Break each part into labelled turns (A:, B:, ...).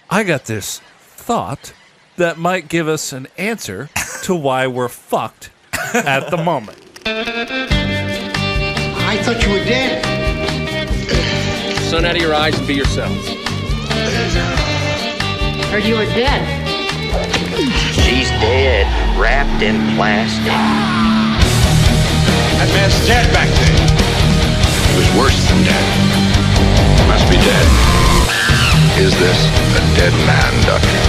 A: I got this thought that might give us an answer to why we're fucked at the moment.
B: I thought you were dead.
C: Sun out of your eyes and be yourselves.
D: Heard you were dead.
E: She's dead, wrapped in plastic.
F: That man's dead back there.
G: He was worse than dead. Must be dead. Is this a dead man, Doctor?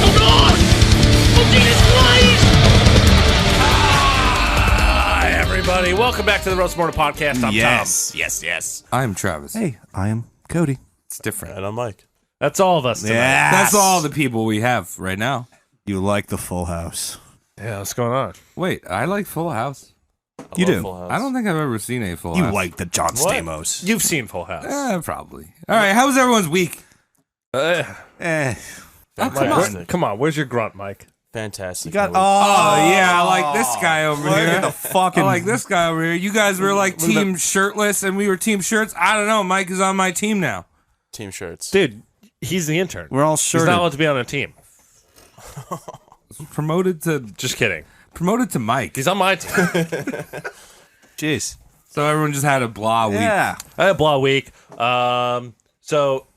E: Oh, God! Oh, Jesus Christ!
A: Hi, everybody. Welcome back to the Roast Morning Podcast. I'm Tom.
H: Yes.
I: I'm Travis.
H: Hey, I am Cody.
I: It's different.
C: And I'm Mike.
A: That's all of us tonight.
H: Yes.
I: That's all the people we have right now.
H: You like the Full House.
A: Yeah, what's going on?
I: Wait, I like Full House.
H: You do.
C: Full House.
I: I don't think I've ever seen a Full
H: You
I: House.
H: like the John Stamos.
A: You've seen Full House.
I: Probably. All right, how was everyone's week?
H: Eh.
C: Fantastic.
A: Come on. Where's your grunt, Mike?
C: Fantastic.
H: You got,
I: Oh, yeah, I like this guy over
H: look
I: here.
H: at the fucking...
I: I like this guy over here. You guys were like team shirtless and we were team shirts. I don't know. Mike is on my team now.
C: Team shirts.
A: Dude, he's the intern.
H: We're all
A: He's
H: shirted.
A: not allowed to be on a team.
I: Promoted to
A: Just kidding.
I: Mike.
A: He's on my team.
H: Jeez.
I: So everyone just had a blah week.
H: Yeah.
A: I had a blah week. So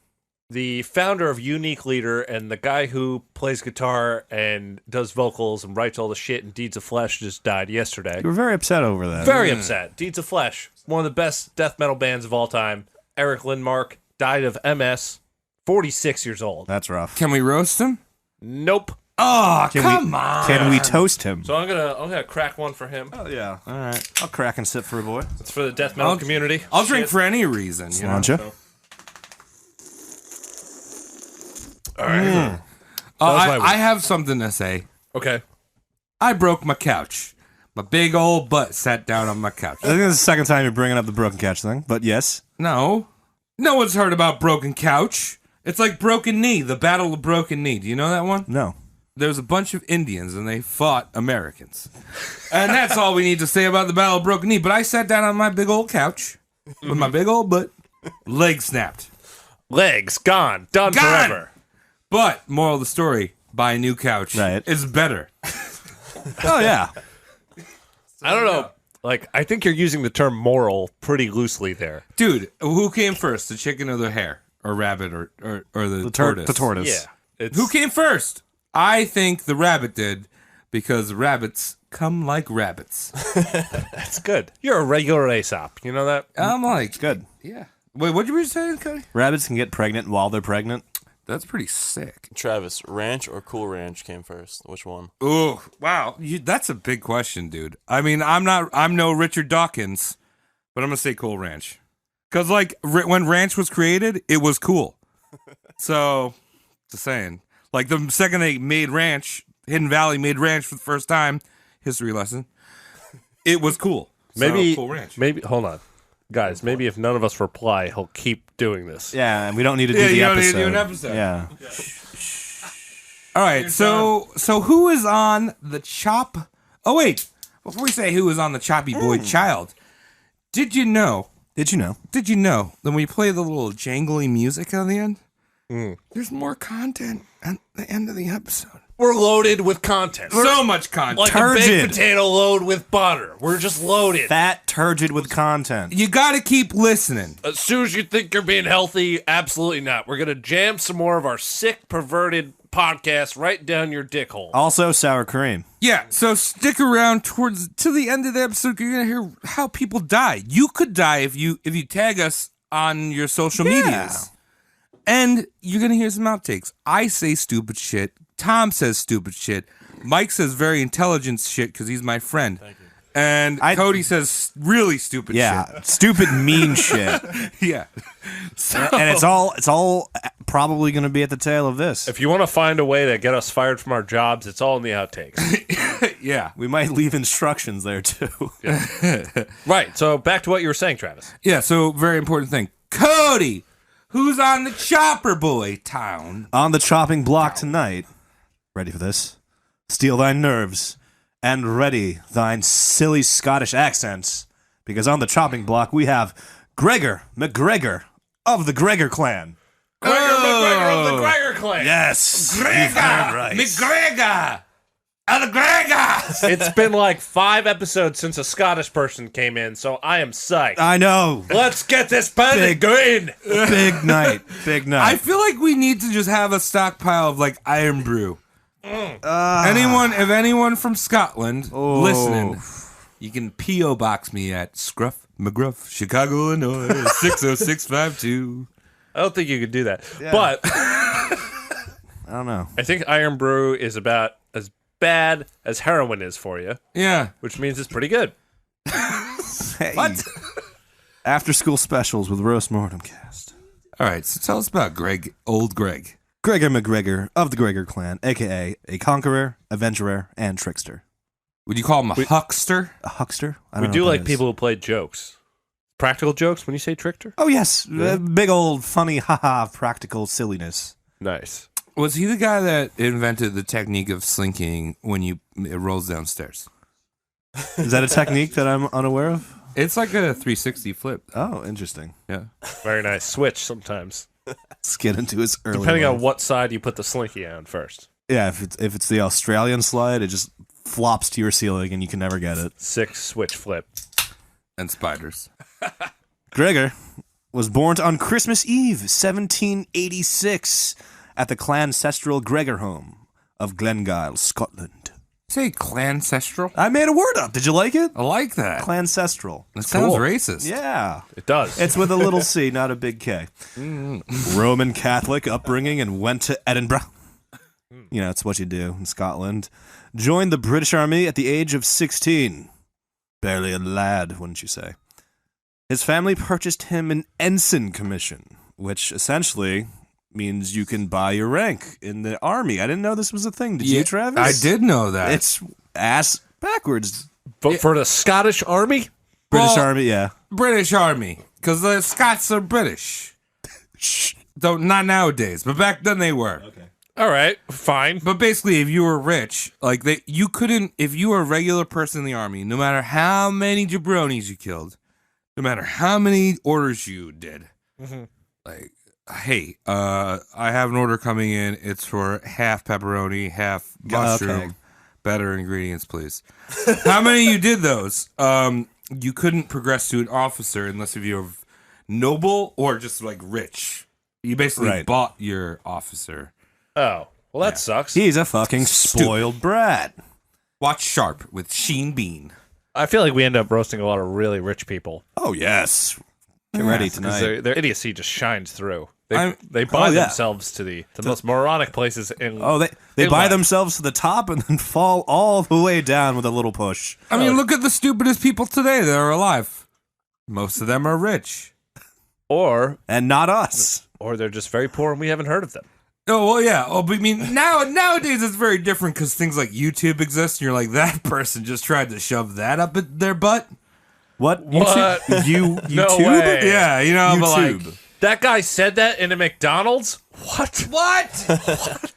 A: the founder of Unique Leader and the guy who plays guitar and does vocals and writes all the shit in Deeds of Flesh just died yesterday.
H: You were very upset over that.
A: Very upset. Deeds of Flesh, one of the best death metal bands of all time. Eric Lindmark died of MS, 46 years old.
H: That's rough.
I: Can we roast him?
A: Nope.
I: Oh,
H: Can
I: come
H: we,
I: on.
H: Can we toast him?
A: So I'm gonna crack one for him.
H: Oh, yeah. All right. I'll crack and sip for a boy.
A: It's for the death metal community.
I: I'll drink
A: Shit.
I: for any reason. You know?
H: Sláinte.
A: All right.
I: I have something to say.
A: Okay.
I: I broke my couch. My big old butt sat down on my couch.
H: I think this is the second time you're bringing up the broken couch thing, but yes.
I: No one's heard about broken couch. It's like Broken Knee, the Battle of Broken Knee. Do you know that one?
H: No.
I: There's a bunch of Indians and they fought Americans. And that's all we need to say about the Battle of Broken Knee. But I sat down on my big old couch with my big old butt, leg snapped.
A: Legs gone, done
I: Gone!
A: forever.
I: But, moral of the story, buy a new couch.
H: Right.
I: It's better.
H: Oh, yeah.
A: I don't know. Like, I think you're using the term moral pretty loosely there.
I: Dude, who came first, the chicken or the hare? Or rabbit or the tortoise?
H: The tortoise.
A: Yeah. It's,
I: Who came first? I think the rabbit did because rabbits come like rabbits.
A: That's good. You're a regular Aesop. You know that?
I: I'm like,
H: It's good.
I: yeah. Wait, what you were saying, Cody?
H: Rabbits can get pregnant while they're pregnant.
I: That's pretty sick.
C: Travis, Ranch or Cool Ranch came first? Which one?
I: Ooh, wow. That's a big question, dude. I mean, I'm no Richard Dawkins, but I'm going to say Cool Ranch. Because, like, when Ranch was created, it was cool. So, just saying. Like, the second they made Ranch, Hidden Valley made Ranch for the first time, history lesson, it was cool.
A: Maybe,
I: So, Cool Ranch.
A: maybe, hold on. Guys, maybe if none of us reply, he'll keep doing this.
H: Yeah, and we don't need to do
I: Yeah,
H: the
I: you don't
H: episode.
I: need to do an episode.
H: Yeah.
I: All right, so who is on the chop? Oh, wait. Before we say who is on the Choppy Boy Child, did you know
H: Did you know?
I: that when we play the little jangly music on the end, there's more content at the end of the episode?
A: We're loaded with content.
I: So much content.
A: Like a
H: Turgid.
A: baked potato load with butter. We're just loaded.
H: Fat, turgid with content.
I: You got to keep listening.
A: As soon as you think you're being healthy, absolutely not. We're going to jam some more of our sick, perverted podcast right down your dick hole.
H: Also, sour cream.
I: Yeah, so stick around to the end of the episode. You're gonna hear how people die. You could die if you tag us on your social medias, and you're gonna hear some outtakes. I say stupid shit. Tom says stupid shit. Mike says very intelligent shit because he's my friend.
C: Thank you.
I: And Cody says really stupid
H: Yeah.
I: shit.
H: Stupid, mean shit.
I: Yeah. So,
H: And it's all probably going to be at the tail of this.
A: If you want to find a way to get us fired from our jobs, it's all in the outtakes.
I: yeah.
H: We might leave instructions there, too.
A: Right, so back to what you were saying, Travis.
I: Yeah, so very important thing. Cody, who's on the Chopper Boy Town?
H: On the chopping block tonight. Ready for this? Steel thine nerves. And ready thine silly Scottish accents, because on the chopping block we have Gregor MacGregor of the Gregor clan.
A: MacGregor of the Gregor clan.
H: Yes.
I: Gregor!
H: You've heard right.
I: MacGregor! Gregor!
A: It's been like 5 episodes since a Scottish person came in, so I am psyched.
H: I know.
A: Let's get this party going.
H: Big night. Big night.
I: I feel like we need to just have a stockpile of like Iron Brew. If anyone from Scotland listening, you can P.O. box me at Scruff McGruff, Chicago, Illinois, 60652.
A: I don't think you could do that. But
H: I don't know.
A: I think Iron Brew is about as bad as heroin is for you,
I: Yeah.
A: which means it's pretty good.
H: Hey.
I: What?
H: After school specials with Roast Mortem Cast.
I: All right, so tell us about old Greg.
H: Gregor MacGregor of the Gregor clan, a.k.a. a conqueror, adventurer, and trickster.
I: Would you call him a huckster?
H: A huckster? I
A: We
H: don't know
A: do
H: what
A: like
H: that is.
A: people who play jokes. Practical jokes when you say trickster?
H: Oh, yes. Big old funny, haha, practical silliness.
A: Nice.
I: Was he the guy that invented the technique of slinking when it rolls downstairs?
H: Is that a technique that I'm unaware of?
I: It's like a 360 flip.
H: Oh, interesting.
I: Yeah.
A: Very nice. Switch sometimes.
H: Let's get into his early
A: Depending on
H: life.
A: what side you put the slinky on first.
H: Yeah, if it's the Australian slide, it just flops to your ceiling and you can never get it.
A: 6 switch flip.
I: And spiders.
H: Gregor was born on Christmas Eve, 1786, at the clan-ancestral Gregor home of Glengyle, Scotland.
I: Say clancestral?
H: I made a word up. Did you like it?
I: I like that.
H: Clan-ancestral.
I: That sounds
A: Cool.
I: racist.
H: Yeah.
A: It does.
H: It's with a little C, not a big K. Roman Catholic upbringing and went to Edinburgh. You know, it's what you do in Scotland. Joined the British Army at the age of 16. Barely a lad, wouldn't you say? His family purchased him an ensign commission, which essentially means you can buy your rank in the army. I didn't know this was a thing. Did you, Travis?
I: I did know that.
H: It's ass backwards.
A: But for the Scottish Army?
H: British
I: Well-
H: Army, yeah.
I: British Army. Because the Scots are British. Though not nowadays, but back then they were.
A: All right, fine.
I: But basically, if you were rich, like you couldn't, if you were a regular person in the army, no matter how many jabronis you killed, no matter how many orders you did, like, hey, I have an order coming in. It's for half pepperoni, half mushroom,
H: Okay.
I: better ingredients, please. How many you did those? You couldn't progress to an officer unless if you were noble or just like rich. You basically
H: Right.
I: bought your officer.
A: Oh, well, that sucks.
H: He's a fucking spoiled brat.
I: Watch Sharp with Sheen Bean.
A: I feel like we end up roasting a lot of really rich people.
H: Oh, yes. Get ready
A: Because
H: tonight.
A: their idiocy just shines through.
I: I'm-
A: They buy
H: Oh, yeah.
A: themselves to the most moronic places in.
H: Oh, they
A: in
H: buy
A: life.
H: themselves to the top and then fall all the way down with a little push.
I: I mean, look at the stupidest people today that are alive. Most of them are rich.
A: Or
H: And not us.
A: they're just very poor and we haven't heard of them.
I: Oh, well, yeah. Oh, but I mean, nowadays it's very different because things like YouTube exist, and you're like, that person just tried to shove that up at their butt.
H: What?
A: What?
H: YouTube?
A: No way.
I: Yeah, you know, but
H: YouTube.
I: like,
A: That guy said that in a McDonald's? What?
I: what?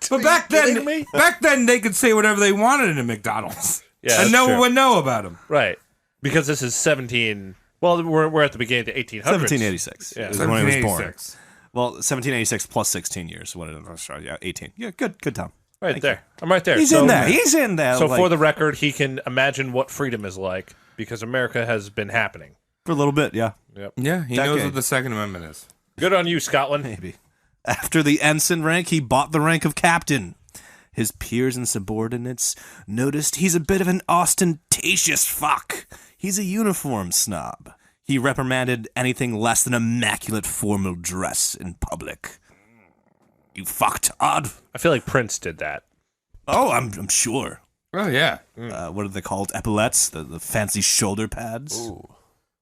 I: But back
A: kidding me?
I: then they could say whatever they wanted in a McDonald's,
A: Yeah,
I: and
A: that's
I: no one
A: true.
I: would know about them.
A: Right. Because this is 17. Well, we're at the beginning of the 1800s.
H: 1786
A: Yeah.
H: is when he was born.
I: 1786.
H: Well, 1786 plus 16 years. What did I start? Yeah, 18. Yeah, good Tom.
A: Right there. I'm right there.
H: He's
A: So-
H: in there. He's in there.
A: So
H: like,
A: for the record, he can imagine what freedom is like because America has been happening.
H: for a little bit, yeah,
I: Yeah, he knows
H: Decade.
I: what the Second Amendment is.
A: Good on you, Scotland.
H: maybe. After the ensign rank, he bought the rank of captain. His peers and subordinates noticed he's a bit of an ostentatious fuck. He's a uniform snob. He reprimanded anything less than immaculate formal dress in public. You fucktard.
A: I feel like Prince did that.
H: Oh, I'm sure.
I: Oh yeah,
H: What are they called? Epaulets? The fancy shoulder pads?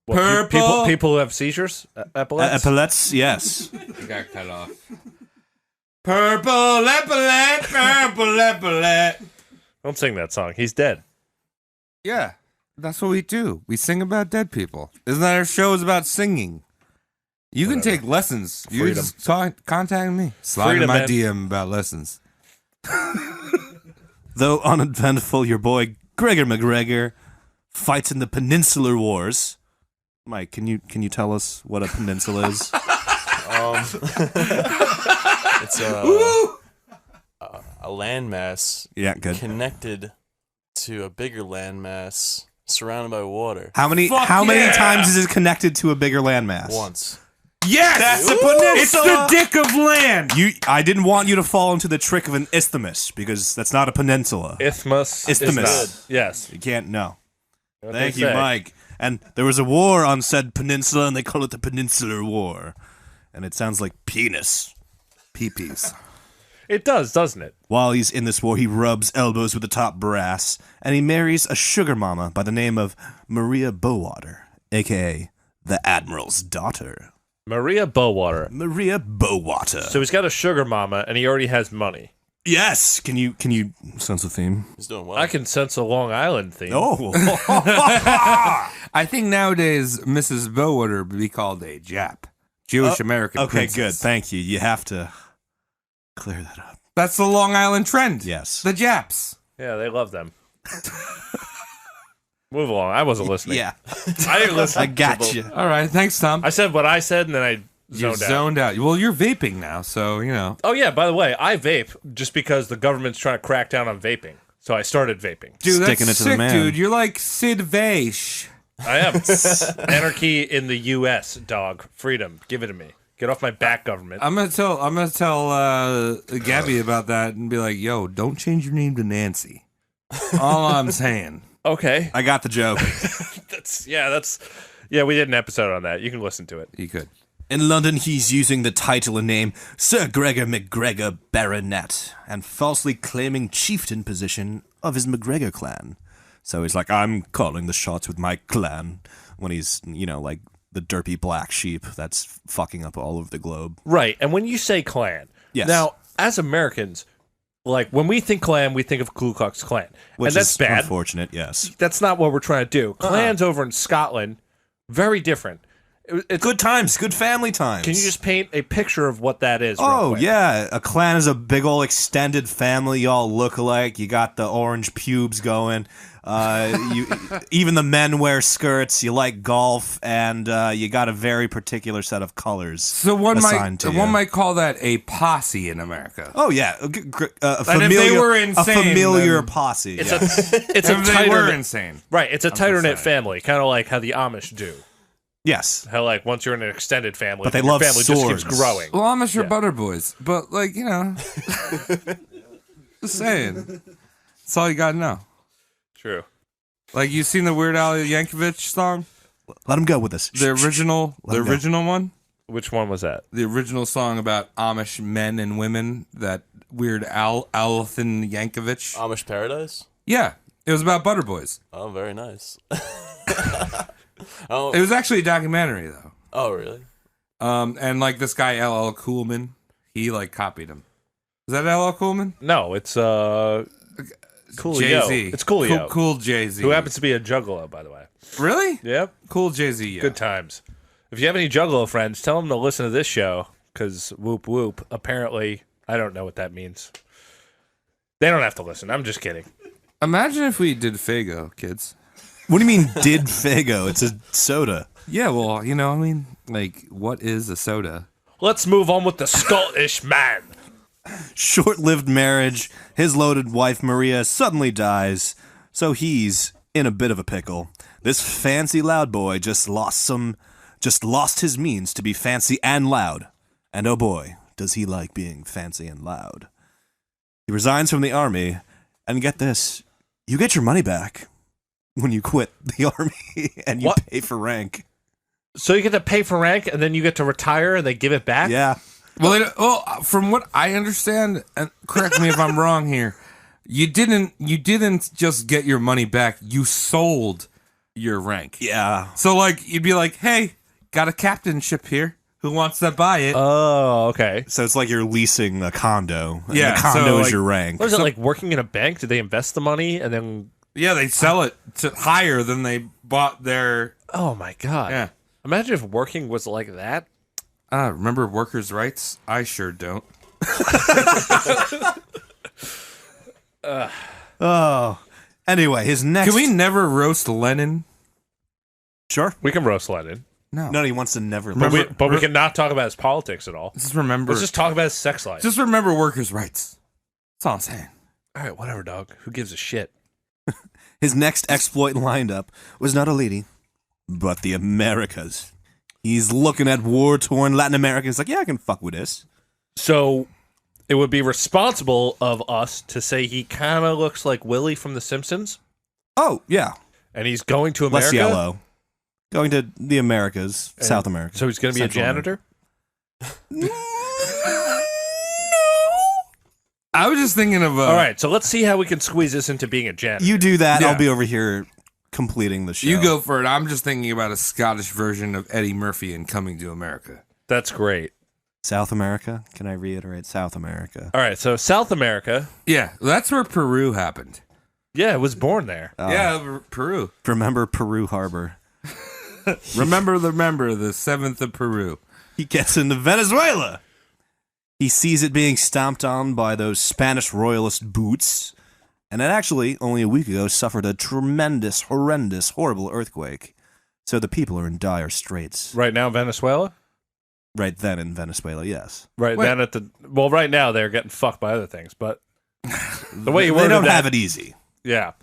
A: What,
I: Purple.
A: people who have seizures? Epaulets?
H: Epaulets, yes.
I: he got cut off. Purple epaulette, purple epaulette.
A: Don't sing that song. He's dead.
I: Yeah, that's what we do. We sing about dead people. Isn't that our show is about singing? You can take lessons. You
A: Freedom.
I: just contact me. Slide in
A: Freedom,
I: my
A: man.
I: DM about lessons.
H: Though uneventful, your boy Gregor MacGregor fights in the Peninsular Wars. Mike, can you tell us what a peninsula is?
B: It's a landmass
H: Yeah, good.
B: connected to a bigger landmass surrounded by water.
H: How many times is it connected to a bigger landmass?
B: Once.
I: Yes,
H: That's a peninsula.
I: it's the dick of land.
H: I didn't want you to fall into the trick of an isthmus because that's not a peninsula.
A: Isthmus.
H: Isthmus.
A: Yes.
H: You can't know.
A: What
H: Thank
A: they
H: you,
A: say.
H: Mike. And there was a war on said peninsula, and they call it the Peninsular War. And it sounds like penis. Pee-pees.
A: It does, doesn't it?
H: While he's in this war, he rubs elbows with the top brass, and he marries a sugar mama by the name of Maria Bowater, a.k.a. the Admiral's daughter.
A: Maria Bowater.
H: Maria Bowater.
A: So he's got a sugar mama, and he already has money.
H: Yes. Can you sense a theme?
B: He's doing well.
A: I can sense a Long Island theme.
H: Oh.
I: I think nowadays Mrs. Bowater would be called a Jap, Jewish American.
H: Okay,
I: princess.
H: good. Thank you. You have to clear that up.
I: That's the Long Island trend.
H: Yes.
I: The Japs.
A: Yeah, they love them. Move along. I wasn't listening.
H: Yeah.
A: I didn't listen.
H: I got you.
I: All right, thanks, Tom.
A: I said what I said, and then I
I: You
A: zoned out.
I: zoned out. Well, you're vaping now, so you know.
A: Oh, yeah, by the way, I vape just because the government's trying to crack down on vaping. So I started vaping.
I: Dude,
H: Sticking
I: that's
H: it to the
I: sick,
H: man.
I: dude. You're like Sid Vaish.
A: I am. Anarchy in the U.S., dog. Freedom. Give it to me. Get off my back, government.
I: I'm gonna tell Gabby about that and be like, "Yo, don't change your name to Nancy." All I'm saying.
A: Okay.
H: I got the joke.
A: Yeah, we did an episode on that. You can listen to it.
I: You could.
H: In London, he's using the title and name Sir Gregor MacGregor Baronet and falsely claiming chieftain position of his MacGregor clan. So he's like, I'm calling the shots with my clan when he's, like the derpy black sheep that's fucking up all over the globe.
A: Right. And when you say clan,
H: Yes.
A: now, as Americans, like, when we think clan, we think of Ku Klux Klan.
H: Which
A: and that's
H: is
A: bad.
H: unfortunate, yes.
A: That's not what we're trying to do. Clans over in Scotland, very different. It's
H: Good times, good family times.
A: Can you just paint a picture of what that is? real
H: Oh,
A: quick?
H: yeah. A clan is a big old extended family. Y'all look alike. You got the orange pubes going. Even the men wear skirts. You like golf. And you got a very particular set of colors.
I: So one
H: assigned to you.
I: might call that a posse in America.
H: Oh, yeah. A
I: And if they were
H: a
I: insane,
H: familiar
I: then-
H: posse.
A: It's
H: yes.
A: it's a
I: If they
A: tighter
I: were
A: knit,
I: insane.
A: right. It's a tighter knit
I: saying.
A: family, kind of like how the Amish do.
H: Yes.
A: How like once you're in an extended family,
H: But they
A: your
H: love
A: family
H: swords.
A: just keeps growing.
I: Well, I'm sure
A: Yeah.
I: butter boys, but just saying. That's all you gotta know.
A: True.
I: Like you seen the Weird Al Yankovic song,
H: Let him go with this.
I: the original one,
A: Which one was that?
I: the original song about Amish men and women. That Weird Al Yankovic.
B: Amish Paradise?
I: Yeah, it was about butter boys.
B: Oh, very nice.
I: It was actually a documentary though.
B: Oh, really?
I: And like this guy LL Coolman, he like copied him. Is that LL Coolman?
A: No, it's Coolio.
I: Jay-Z.
A: It's Coolio.
I: Cool Jay-Z.
A: Who happens to be a juggalo, by the way.
I: Really?
A: Yep.
I: Cool Jay-Z. Yeah.
A: Good times. If you have any juggalo friends, tell them to listen to this show, because whoop whoop. Apparently, I don't know what that means. They don't have to listen. I'm just kidding.
I: Imagine if we did Fago, kids.
H: What do you mean, did Fago? It's a soda.
I: Yeah, well, like, what is a soda?
A: Let's move on with the Scottish man.
H: Short-lived marriage. His loaded wife Maria suddenly dies, so he's in a bit of a pickle. This fancy loud boy just lost his means to be fancy and loud. And oh boy, does he like being fancy and loud. He resigns from the army, and get this, you get your money back when you quit the army and you
A: What?
H: pay for rank.
A: So you get to pay for rank, and then you get to retire, and they give it back?
H: Yeah.
I: Well, from what I understand, and correct me if I'm wrong here, you didn't just get your money back. You sold your rank.
H: Yeah.
I: So like you'd be like, hey, got a captainship here. Who wants to buy it?
A: Oh, okay.
H: So it's like you're leasing a condo. And
I: Yeah,
H: the condo
I: so,
H: is
I: like-
H: your rank.
A: What is it, like working in a bank? Did they invest the money, and then...
I: Yeah, they sell it to higher than they bought their.
A: Oh, my God.
I: Yeah.
A: Imagine if working was like that.
I: Remember workers' rights? I sure don't.
H: Oh. Anyway, his next...
I: Can we never roast Lenin?
H: Sure.
A: We can roast Lenin.
I: No.
H: No, he wants to never...
A: But we cannot talk about his politics at all.
I: Just remember.
A: Let's just talk about his sex life.
I: Just remember workers' rights. That's That's all I'm saying.
A: All right, whatever, dog. Who gives a shit?
H: His next exploit lined up was not a lady, but the Americas. He's looking at war-torn Latin America. He's like, yeah, I can fuck with this.
A: So it would be responsible of us to say he kind of looks like Willie from The Simpsons,
H: Oh, yeah.
A: and he's going to America.
H: Less yellow. Going to the Americas,
A: And
H: South America.
A: So he's going to be a
H: Central America.
A: janitor.
I: I was just thinking of.
A: All right, so let's see how we can squeeze this into being a janitor.
H: You do that.
I: Yeah.
H: I'll be over here completing the show.
I: You go for it. I'm just thinking about a Scottish version of Eddie Murphy in Coming to America.
A: That's great.
H: South America. Can I reiterate? South America.
A: All right, so South America.
I: Yeah, that's where Peru happened.
A: Yeah, it was born there.
I: Yeah, Peru.
H: Remember Peru Harbor.
I: remember the 7th of Peru.
H: He gets into Venezuela. He sees it being stomped on by those Spanish royalist boots, and it actually, only a week ago, suffered a tremendous, horrendous, horrible earthquake. So the people are in dire straits.
A: Right now, Venezuela?
H: Right then in Venezuela, yes.
A: Right
I: Wait.
A: then at the... Well, right now, they're getting fucked by other things, but... The way you
H: They
A: worded
H: don't
A: that...
H: have it easy.
A: Yeah.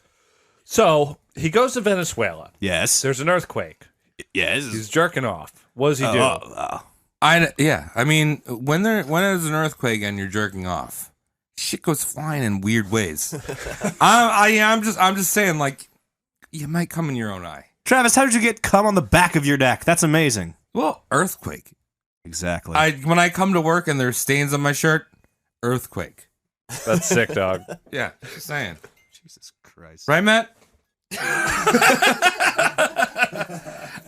A: So, he goes to Venezuela.
H: Yes.
A: There's an earthquake.
H: Yes.
A: He's jerking off. What does he do?
I: I mean, when there's an earthquake and you're jerking off, shit goes flying in weird ways. I'm just saying, like, you might come in your own eye.
H: Travis, how did you get cum on the back of your neck? That's amazing.
I: Well, earthquake.
H: Exactly.
I: When I come to work and there's stains on my shirt, earthquake.
A: That's sick, dog.
I: Yeah, just saying.
H: Jesus Christ.
I: Right, Matt?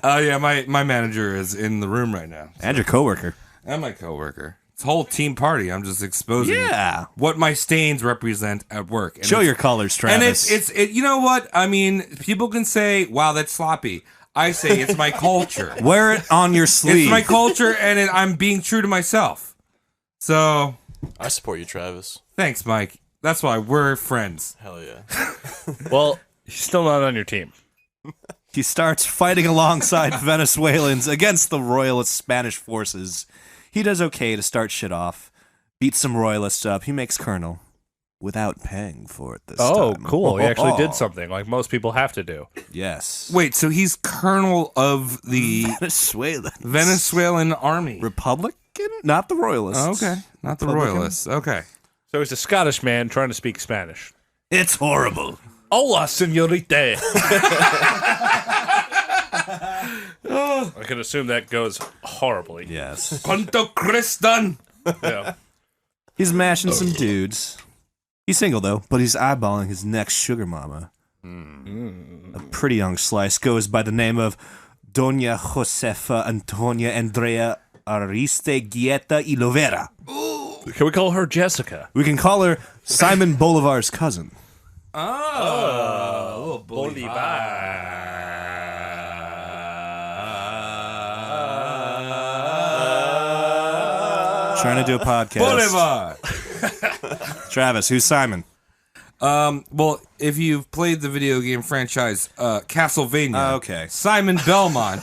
I: Oh yeah, my manager is in the room right now.
H: And your coworker.
I: And my coworker. It's a whole team party. I'm just exposing what my stains represent at work. And
H: Show your colors, Travis.
I: And it's you know what? I mean, people can say, wow, that's sloppy. I say it's my culture.
H: Wear it on your sleeve.
I: It's my culture, and I'm being true to myself. So,
B: I support you, Travis.
I: thanks, Mike. That's why we're friends.
B: Hell yeah.
A: Well, he's still not on your team.
H: He starts fighting alongside Venezuelans against the royalist Spanish forces. He does okay to start shit off, beats some royalists up. He makes colonel without paying for it this time.
A: Oh, cool. He actually did something like most people have to do.
H: Yes.
I: Wait, so he's colonel of the Venezuelan army?
H: Republican? Not the royalists.
I: Oh, okay, not the
H: Republican.
I: royalists. Okay.
A: So he's a Scottish man trying to speak Spanish.
H: It's horrible.
A: Hola, señorita. I can assume that goes horribly.
H: Yes.
I: Cuanto Cristan.
A: Yeah.
H: He's mashing some dudes. He's single, though, but he's eyeballing his next sugar mama. A pretty young slice goes by the name of Doña Josefa Antonia Andrea Aristeguieta y Lovera.
A: Can we call her Jessica?
H: We can call her Simon Bolivar's cousin.
I: Oh,
H: Trying to do a podcast.
I: Bolivar.
H: Travis, who's Simon?
I: Well, if you've played the video game franchise Castlevania,
H: Okay.
I: Simon Belmont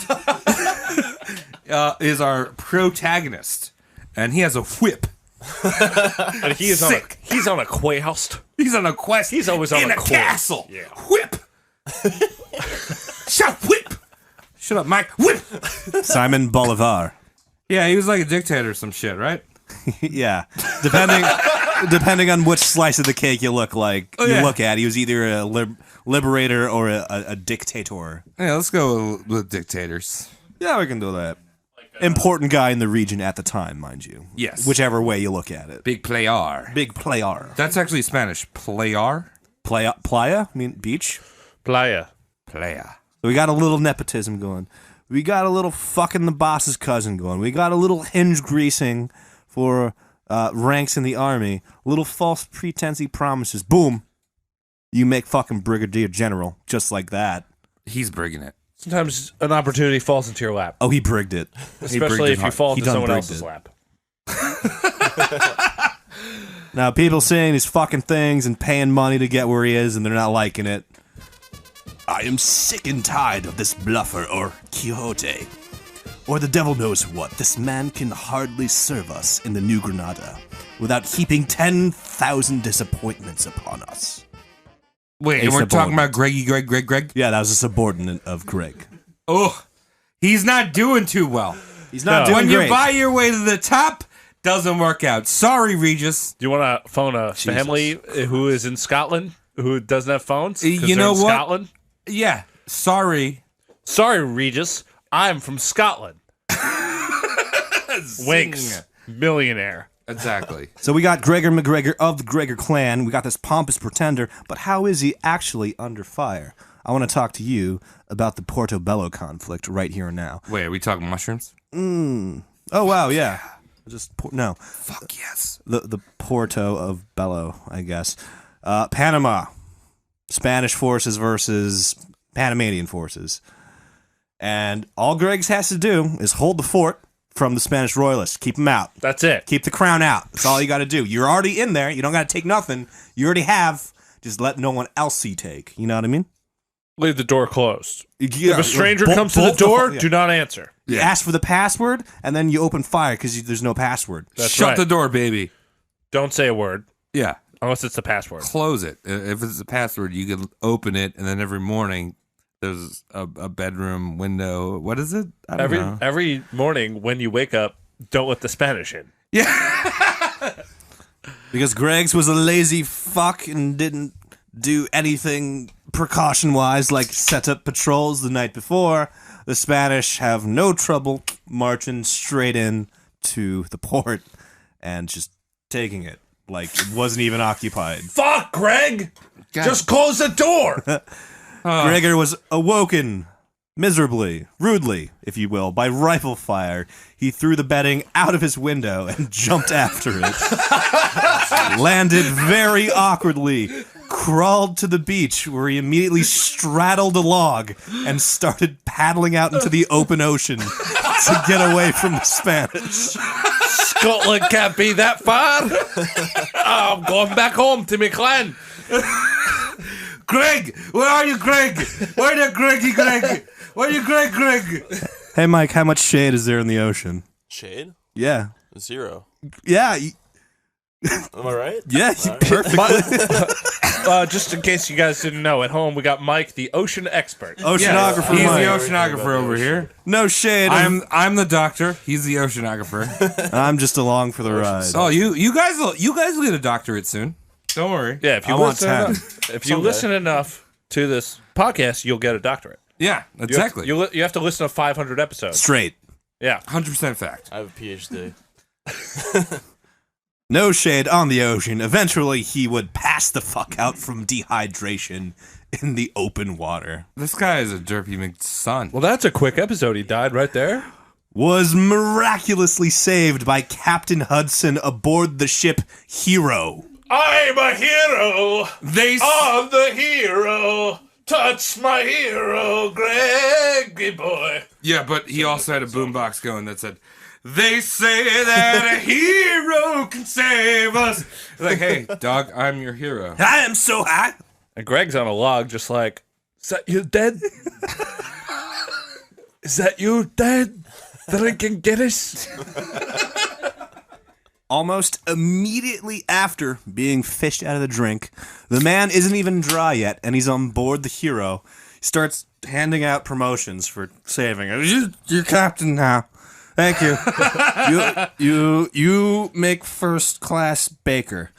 I: is our protagonist, and he has a whip.
A: And he is
I: Sick.
A: he's on a quest.
I: He's on a quest.
A: He's always on
I: in
A: a
I: a
A: quest.
I: castle.
A: Yeah.
I: Whip. Shut up, whip. Shut up, Mike. Whip.
H: Simon Bolivar.
I: Yeah, he was like a dictator or some shit, right?
H: Yeah. Depending on which slice of the cake you look at, he was either a liberator or a dictator.
I: Yeah, let's go with dictators.
H: Yeah, we can do that. Important guy in the region at the time, mind you.
I: Yes.
H: Whichever way you look at it.
I: Big player.
H: Big player.
I: That's actually Spanish. Player?
H: Playa? I mean, beach?
A: Playa.
I: Player.
H: We got a little nepotism going. We got a little fucking the boss's cousin going. We got a little hinge greasing for ranks in the army. A little false pretensey promises. Boom. You make fucking brigadier general just like that.
I: He's brigging it.
A: Sometimes an opportunity falls into your lap,
H: Oh, he brigged it.
A: especially if you fall
H: He
A: into
H: done
A: someone
H: brigged
A: else's
H: it.
A: lap.
H: Now, people saying these fucking things and paying money to get where he is, and they're not liking it. I am sick and tired of this bluffer or Quixote. or the devil knows what, this man can hardly serve us in the New Granada without heaping 10,000 disappointments upon us.
I: Wait,
H: A
I: and we're talking
H: subordinate.
I: about Greg?
H: Yeah, that was a subordinate of Greg.
I: Oh, he's not doing too well.
H: He's not
A: No.
H: doing
I: When
H: great.
I: you buy your way to the top, doesn't work out. Sorry, Regis.
A: Do you want to phone a family who is in Scotland who doesn't have phones? 'Cause
I: You
A: they're
I: know
A: in
I: what?
A: Scotland?
I: Yeah, sorry.
A: Sorry, Regis. I'm from Scotland. Winks. Millionaire.
I: Exactly.
H: So we got Gregor MacGregor of the Gregor clan. We got this pompous pretender, but how is he actually under fire? I want to talk to you about the Portobello conflict right here and now.
I: Wait, are we talking mushrooms?
H: Oh wow, yeah. No,
I: Fuck yes.
H: the Porto of Bello, I guess. Panama, Spanish forces versus Panamanian forces, and all Greggs has to do is hold the fort from the Spanish royalists. Keep them out.
A: That's it.
H: Keep the crown out. That's all you got to do. You're already in there. You don't got to take nothing. You already have. Just let no one else you take. You know what I mean?
A: Leave the door closed.
H: Yeah,
A: If a stranger
H: bolt-
A: comes to the
H: bolt
A: door,
H: yeah.
A: do not answer.
H: You ask for the password, and then you open fire because there's no password.
A: That's
I: Shut
A: right.
I: the door, baby.
A: Don't say a word
I: Yeah.
A: unless it's the password.
I: Close it. If it's a password, you can open it, and then every morning there's a bedroom window. What is it? I don't know.
A: Every morning when you wake up, don't let the Spanish in.
H: Because Greg's was a lazy fuck and didn't do anything precaution-wise, like set up patrols the night before. The Spanish have no trouble marching straight in to the port and just taking it like it wasn't even occupied.
A: Fuck, Greg! Just close the door!
H: Gregor was awoken miserably, rudely, if you will, by rifle fire. He threw the bedding out of his window and jumped after it. Landed very awkwardly, crawled to the beach where he immediately straddled a log and started paddling out into the open ocean to get away from the Spanish.
A: Scotland can't be that far. I'm going back home to my clan.
I: Greg, where are you, Greg? Where the Greggy Greg? Where are you, Greg?
H: Hey, Mike, how much shade is there in the ocean?
B: Shade?
H: Yeah.
B: 0.
H: Yeah.
B: Am I right?
H: Yeah, perfectly.
A: Just in case you guys didn't know, at home we got Mike, the ocean expert.
H: Oceanographer
I: He's
H: Mike.
I: the oceanographer over here.
H: No shade.
I: I'm the doctor. He's the oceanographer.
H: I'm just along for the ride.
I: Oh, you guys will get a doctorate soon. Don't worry.
A: Yeah, if you
H: I want
A: listen
H: 10.
A: enough, if you listen enough to this podcast, you'll get a doctorate.
I: Yeah,
A: You
I: exactly.
A: you have to listen to 500 episodes.
H: Straight.
A: Yeah.
I: 100% fact.
B: I have a PhD.
H: No shade on the ocean. Eventually, he would pass the fuck out from dehydration in the open water.
I: This guy is a derpy McSon.
A: Well, that's a quick episode. He died right there.
H: Was miraculously saved by Captain Hudson aboard the ship Hero.
A: I'm a hero. I'm the hero. Touch my hero, Greggy boy.
I: Yeah, but he also had a boombox going that said, "They say that a hero can save us." Like, hey, dog, I'm your hero.
H: I am so high.
A: And Greg's on a log just like, is that you dead? Is that you dead? Drinking Guinness?
H: Almost immediately after being fished out of the drink, the man isn't even dry yet, and he's on board the Hero. He starts handing out promotions for saving him. You're captain now. Thank you. you make first class baker.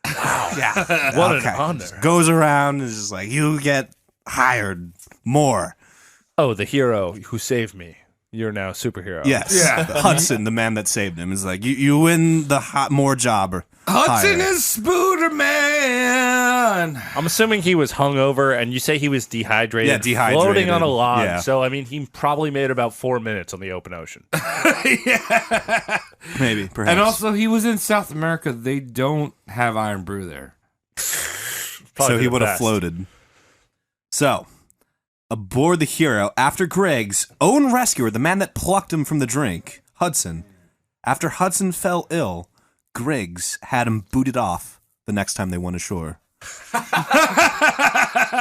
H: Yeah.
A: What an honor.
H: Goes around and is just like, you get hired more.
A: Oh, the hero who saved me. You're now a superhero.
H: Yes. Yeah. Hudson, the man that saved him, is like, you win the more job or
I: Hudson
H: higher.
I: is Spooder Man.
A: I'm assuming he was hungover, and you say he was dehydrated.
H: Yeah, dehydrated.
A: Floating on a log.
H: Yeah.
A: So, I mean, he probably made about 4 minutes on the open ocean.
H: Maybe, perhaps.
I: And also, he was in South America. They don't have Iron Brew there.
A: Probably
H: So he
A: the
H: would have
A: best.
H: floated. So, aboard the Hero, after Greg's own rescuer, the man that plucked him from the drink, Hudson, after Hudson fell ill, Griggs had him booted off the next time they went ashore.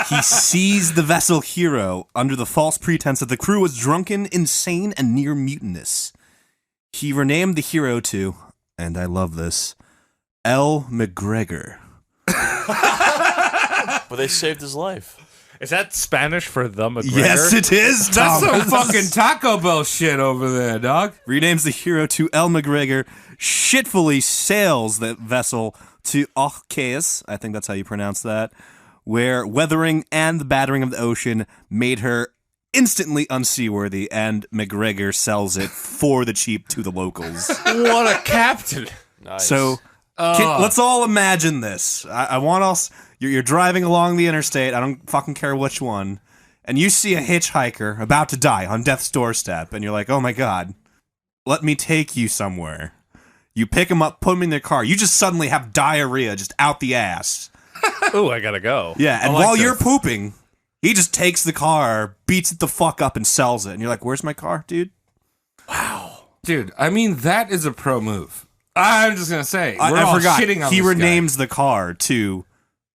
H: He seized the vessel Hero under the false pretense that the crew was drunken, insane, and near mutinous. He renamed the Hero to, and I love this, L. MacGregor.
B: But they saved his life.
A: Is that Spanish for the MacGregor?
H: Yes, it is,
I: That's
H: Thomas.
I: some fucking Taco Bell shit over there, dog.
H: Renames the Hero to L. MacGregor, shitfully sails the vessel to Ochcaes, I think that's how you pronounce that, where weathering and the battering of the ocean made her instantly unseaworthy, and MacGregor sells it for the cheap to the locals.
A: What a captain.
B: Nice.
H: So let's all imagine this. I want us. You're driving along the interstate. I don't fucking care which one, and you see a hitchhiker about to die on death's doorstep, and you're like, "Oh my god, let me take you somewhere." You pick him up, put him in their car. You just suddenly have diarrhea just out the ass.
A: Ooh, I gotta go.
H: Yeah, and
I: like
H: while
I: this.
H: you're pooping, he just takes the car, beats it the fuck up, and sells it. And you're like, "Where's my car, dude?"
I: Dude, I mean, that is a pro move. I'm just going to say. We're
H: I
I: all
H: forgot.
I: shitting on
H: He
I: this guy.
H: renames the car to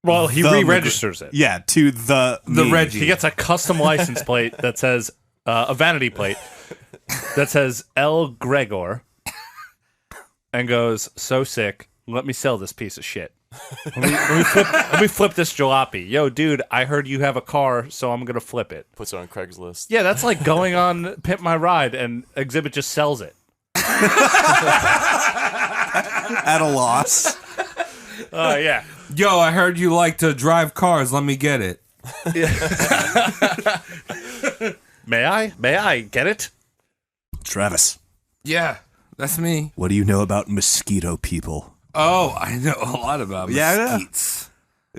A: Well, he
H: the
A: re-registers it.
H: Yeah, to the
I: Reggie.
A: He gets a custom license plate that says, a vanity plate that says L. Gregor, and goes, "So sick, let me sell this piece of shit. Let me flip this jalopy. Yo, dude, I heard you have a car, so I'm going to flip it."
B: Puts it on Craigslist.
A: Yeah, that's like going on Pimp My Ride, and Exhibit just sells it.
H: at a loss.
A: Oh, yeah.
I: Yo, I heard you like to drive cars. Let me get it.
A: May I? May I get it?
H: Travis,
I: Yeah, that's me.
H: what do you know about mosquito people?
I: Oh, I know a lot about
H: Yeah.
I: mesquites.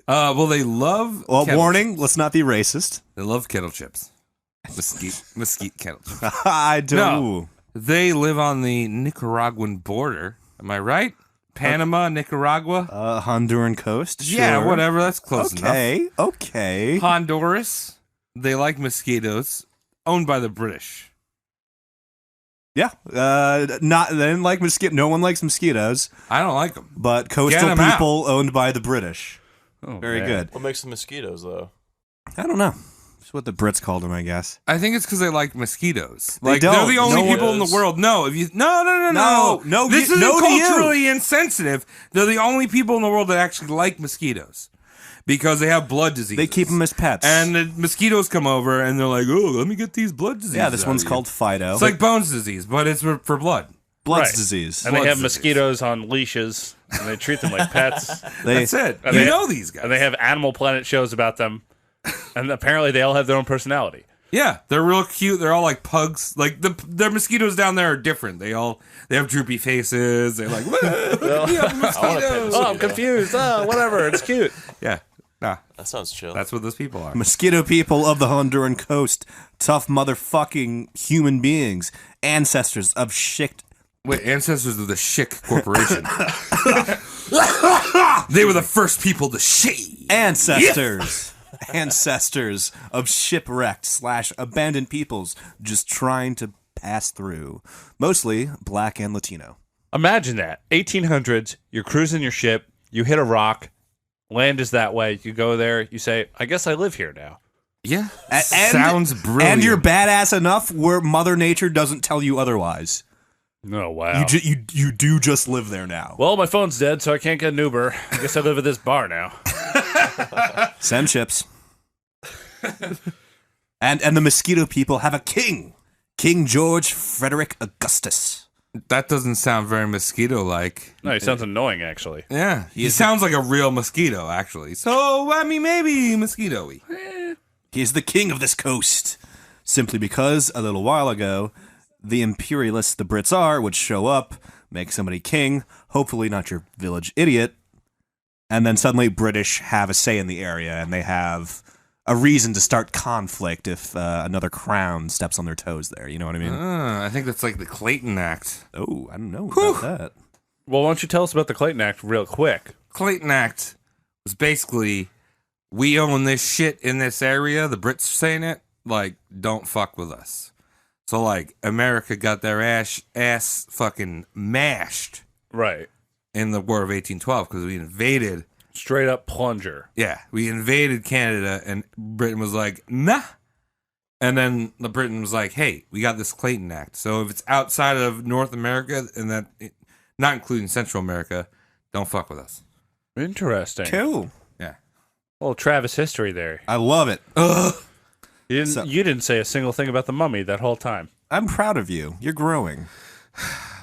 I: Well, they love.
H: Well,
I: kettle-
H: warning, let's not be racist.
I: They love kettle chips. Mesquite kettle chips.
H: I do.
I: No. They live on the Nicaraguan border. Am I right? Panama, Nicaragua.
H: Honduran coast?
I: Yeah,
H: sure.
I: whatever. That's close enough.
H: Okay.
I: Honduras. They like mosquitoes. Owned by the British.
H: Yeah. Not they didn't like mosquito. No one likes mosquitoes,
I: I don't like them.
H: but coastal
I: Get 'em out.
H: people owned by the British.
A: Oh,
H: Very
A: man.
H: good.
B: What makes the mosquitoes, though?
H: I don't know. It's what the Brits called them, I guess.
I: I think it's because they like mosquitoes.
H: They
I: Like
H: don't.
I: they're the only
H: No one
I: people in the
B: is.
I: world. No, if you no.
H: No,
I: This
H: you-
I: is
H: no to you.
I: culturally insensitive. They're the only people in the world that actually like mosquitoes because they have blood diseases.
H: They keep them as pets.
I: And the mosquitoes come over and they're like, "Oh, let me get these blood diseases."
H: yeah, this
I: out
H: one's
I: of you."
H: called Fido.
I: It's like Bones disease, but it's for blood.
H: Blood's
A: Right.
H: disease.
A: And they
I: Blood
A: have
I: disease.
A: mosquitoes on leashes, and they treat them like pets.
I: That's it.
A: And
I: You
A: they-
I: know these guys.
A: And they have Animal Planet shows about them. And apparently they all have their own personality.
I: Yeah, they're real cute. They're all like pugs. Like their mosquitoes down there are different. They have droopy faces. They're like, "Whoa, look at me, I'm a mosquito."
A: Oh, I'm confused. Oh, whatever. It's cute.
I: Yeah, nah,
B: That sounds chill.
I: that's what those people are.
H: Mosquito people of the Honduran coast. Tough motherfucking human beings. Ancestors of shit.
I: Wait, ancestors of the Schick Corporation. They were the first people to shave.
H: Ancestors. Ancestors of shipwrecked / abandoned peoples just trying to pass through. Mostly black and Latino.
A: Imagine that. 1800s, you're cruising your ship, you hit a rock, land is that way, you go there, you say, I guess I live here now.
I: Yeah,
H: And-
I: sounds brilliant.
H: And you're badass enough where Mother Nature doesn't tell you otherwise.
A: Oh, wow.
H: You do just live there now.
A: Well, my phone's dead, so I can't get an Uber. I guess I live at this bar now.
H: Send chips. and the mosquito people have a king. King George Frederick Augustus.
I: That doesn't sound very mosquito-like.
A: No, he sounds annoying, actually.
I: Yeah, he sounds like a real mosquito, actually. So, I mean, maybe mosquito-y.
H: He is the king of this coast. Simply because, a little while ago, the imperialists the Brits are would show up, make somebody king, hopefully not your village idiot, and then suddenly British have a say in the area, and they have a reason to start conflict if another crown steps on their toes there. You know what I mean?
I: I think that's like the Clayton Act.
H: Oh, I don't know about that.
A: Well, why don't you tell us about the Clayton Act real quick?
I: Clayton Act was basically, we own this shit in this area. The Brits are saying it. Like, don't fuck with us. So, like, America got their ass fucking mashed
A: Right.
I: in the War of 1812 because we invaded
A: Straight up plunger.
I: Yeah, we invaded Canada, and Britain was like, nah. And then the Britain was like, hey, we got this Clayton Act. So if it's outside of North America, and that, not including Central America, don't fuck with us.
A: Interesting.
H: Cool.
I: Yeah.
A: Well, Travis history there.
H: I love it.
A: You didn't say a single thing about the mummy that whole time.
H: I'm proud of you. You're growing.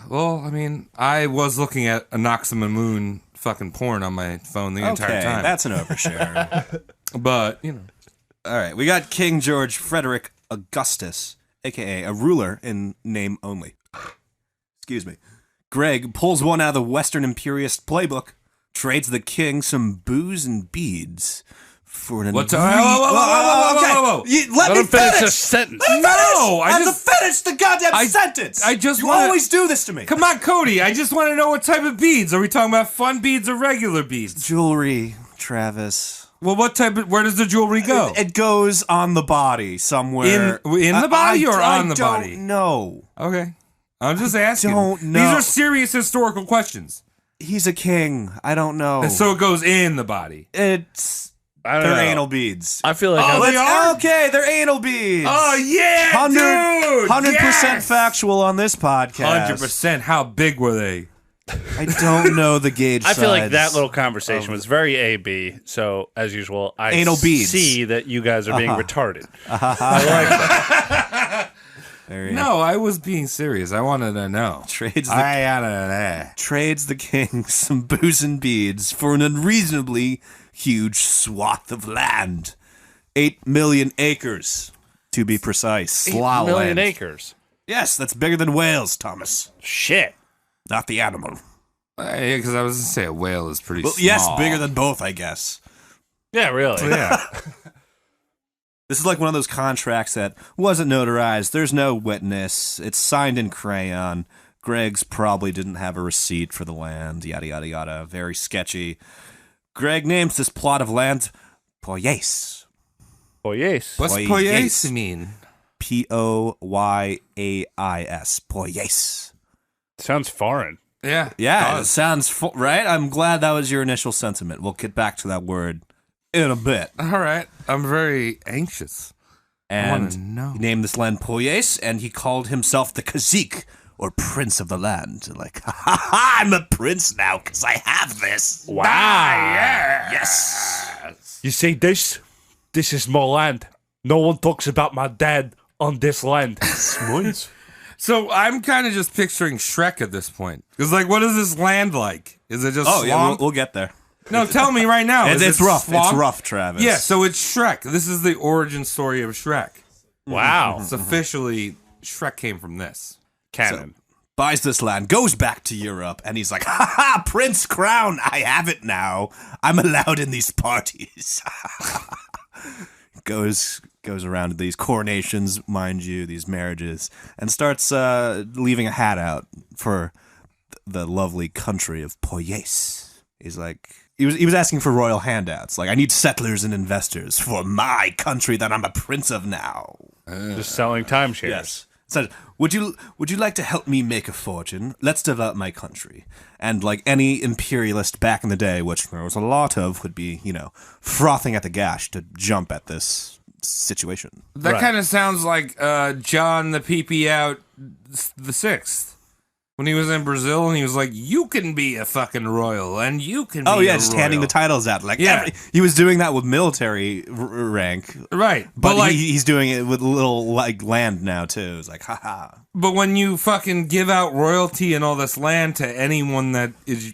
I: Well, I mean, I was looking at Anoxima Moon fucking porn on my phone the entire time.
H: That's an overshare.
I: But, you know.
H: All right, we got King George Frederick Augustus, a.k.a. a ruler in name only. Excuse me. Greg pulls one out of the Western Imperialist playbook, trades the king some booze and beads for an...
I: What's... Whoa.
H: Let me
A: finish a sentence.
I: No,
H: I just finished the goddamn sentence. You always do this to me.
I: Come on, Cody. I just want to know what type of beads. Are we talking about fun beads or regular beads?
H: Jewelry, Travis.
I: Well, what type of... Where does the jewelry go?
H: It goes on the body somewhere.
I: In the body or on the body?
H: I don't know.
I: Okay. I'm just asking.
H: Don't know.
I: These are serious historical questions.
H: He's a king. I don't know.
I: And so it goes in the body.
H: It's...
A: I don't know.
H: They're anal beads.
A: I feel like
I: they are?
H: Okay, they're anal beads.
I: Oh, yeah, dude!
H: 100%
I: Yes!
H: factual on this podcast.
I: 100%. How big were they?
H: I don't know the gauge
A: I feel like
H: size.
A: that little conversation was very AB. So, as usual, I
H: Anal beads.
A: see that you guys are being retarded.
H: I like that.
I: No, I was being serious. I wanted to know.
H: Trades the king some booze and beads for an unreasonably huge swath of land. 8 million acres, to be precise.
A: 8 million acres.
H: Yes, that's bigger than Wales, Thomas.
A: Shit.
H: Not the animal.
I: Yeah, because I was going to say a whale is pretty small.
H: Yes, bigger than both, I guess.
A: Yeah, really.
I: Yeah.
H: This is like one of those contracts that wasn't notarized. There's no witness. It's signed in crayon. Greg's probably didn't have a receipt for the land. Yada, yada, yada. Very sketchy. Greg names this plot of land Poyais.
A: Poyais.
I: What's Poyais mean?
H: Poyais. Poyais.
A: Sounds foreign.
I: Yeah.
H: Yeah, it sounds right. I'm glad that was your initial sentiment. We'll get back to that word in a bit.
I: All right. I'm very anxious. I want to know.
H: He named this land Poyais, and he called himself the Cazique, or Prince of the Land. Like, I'm a prince now because I have this.
A: Wow.
H: Yes.
A: You see this? This is my land. No one talks about my dad on this land.
I: So I'm kind of just picturing Shrek at this point. Because, like, what is this land like? Is it just swamp?
H: Yeah, we'll get there.
I: No, tell me right now.
H: It's rough.
I: Swamp?
H: It's rough, Travis.
I: Yeah, so it's Shrek. This is the origin story of Shrek.
A: Wow.
I: It's officially, Shrek came from this.
A: Canon.
H: Buys this land, goes back to Europe, and he's like, ha ha, Prince Crown, I have it now. I'm allowed in these parties. goes around to these coronations, mind you, these marriages, and starts leaving a hat out for the lovely country of Poyais. He's like, he was asking for royal handouts. Like, I need settlers and investors for my country that I'm a prince of now.
A: Just selling timeshares.
H: Yes. Said, would you like to help me make a fortune? Let's develop my country. And like any imperialist back in the day, which there was a lot of, would be, frothing at the gash to jump at this situation.
I: That kind of sounds like John the Pee-Pee Out the Sixth. When he was in Brazil and he was like, you can be a fucking royal and you can be
H: just handing the titles out. Like, he was doing that with military rank.
I: Right.
H: But like, he's doing it with little like land now too. It's like, haha.
I: But when you fucking give out royalty and all this land to anyone that is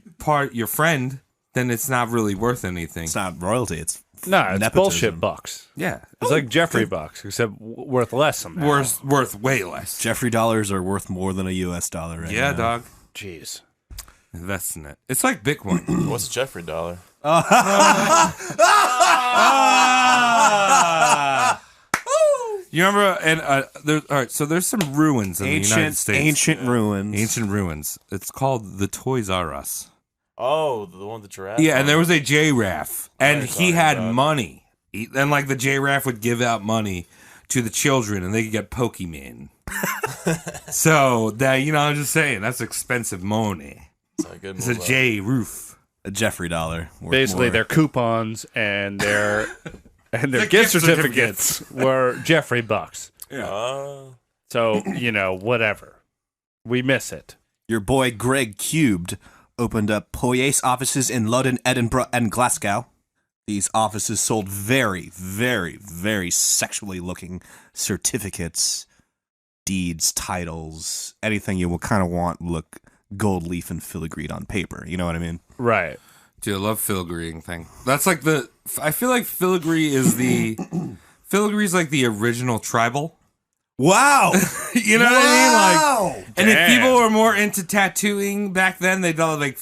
I: your friend, then it's not really worth anything.
H: It's not royalty. It's
A: nepotism. Bullshit bucks.
I: Yeah.
A: It's like Jeffrey bucks, except worth less somehow.
I: Worth way less.
H: Jeffrey dollars are worth more than a US dollar right now.
I: Dog.
A: Jeez.
I: Invest in it. It's like Bitcoin.
B: What's a Jeffrey dollar?
I: You remember? And all right. So there's some ruins in the United States.
H: Ancient ruins.
I: Ancient ruins. It's called the Toys R Us.
B: Oh, the one with the giraffe?
I: Yeah, and there was a J-Raff, and he had
B: about.
I: money. And like the J-Raff would give out money to the children, and they could get Pokemon. So that I'm just saying that's expensive money.
B: It's a good
I: It's a
B: move up.
I: J-Roof.
H: A Jeffrey dollar. worth
A: Basically,
H: more.
A: their coupons and their
I: The
A: gift
I: gift
A: certificates were Jeffrey bucks. So, whatever. We miss it.
H: Your boy Greg Cubed opened up Poyais offices in London, Edinburgh, and Glasgow. These offices sold very, very, very sexually looking certificates, deeds, titles, anything you will kind of want look gold leaf and filigreed on paper. You know what I mean?
A: Right.
I: Dude, I love filigreeing thing. That's like I feel like filigree is filigree's like the original tribal.
H: Wow.
I: You know what I mean? Like, and if
A: Damn.
I: people were more into tattooing back then, they'd all like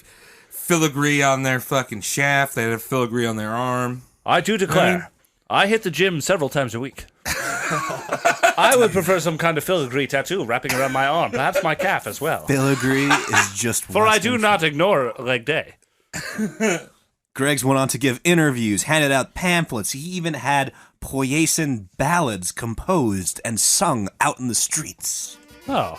I: filigree on their fucking shaft. They'd have filigree on their arm.
A: I do declare, I hit the gym several times a week. I would prefer some kind of filigree tattoo wrapping around my arm, perhaps my calf as well.
H: Filigree is just
A: For I do
H: Western.
A: not ignore leg day.
H: Greggs went on to give interviews, handed out pamphlets. He even had Poyaisan ballads composed and sung out in the streets.
A: Oh.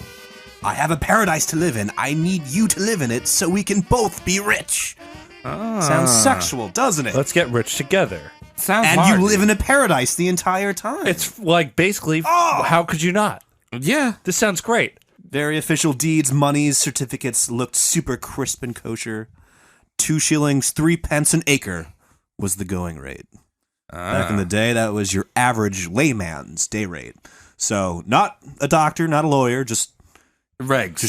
H: I have a paradise to live in. I need you to live in it so we can both be rich. Sounds sexual, doesn't it?
A: Let's get rich together.
I: Sounds
H: And
I: hard,
H: you live
I: dude.
H: in a paradise the entire time.
A: It's like basically, how could you not?
I: Yeah.
A: This sounds great.
H: Very official deeds, monies, certificates looked super crisp and kosher. 2 shillings, 3 pence an acre was the going rate. Back in the day, that was your average layman's day rate. So, not a doctor, not a lawyer, just
I: Regs.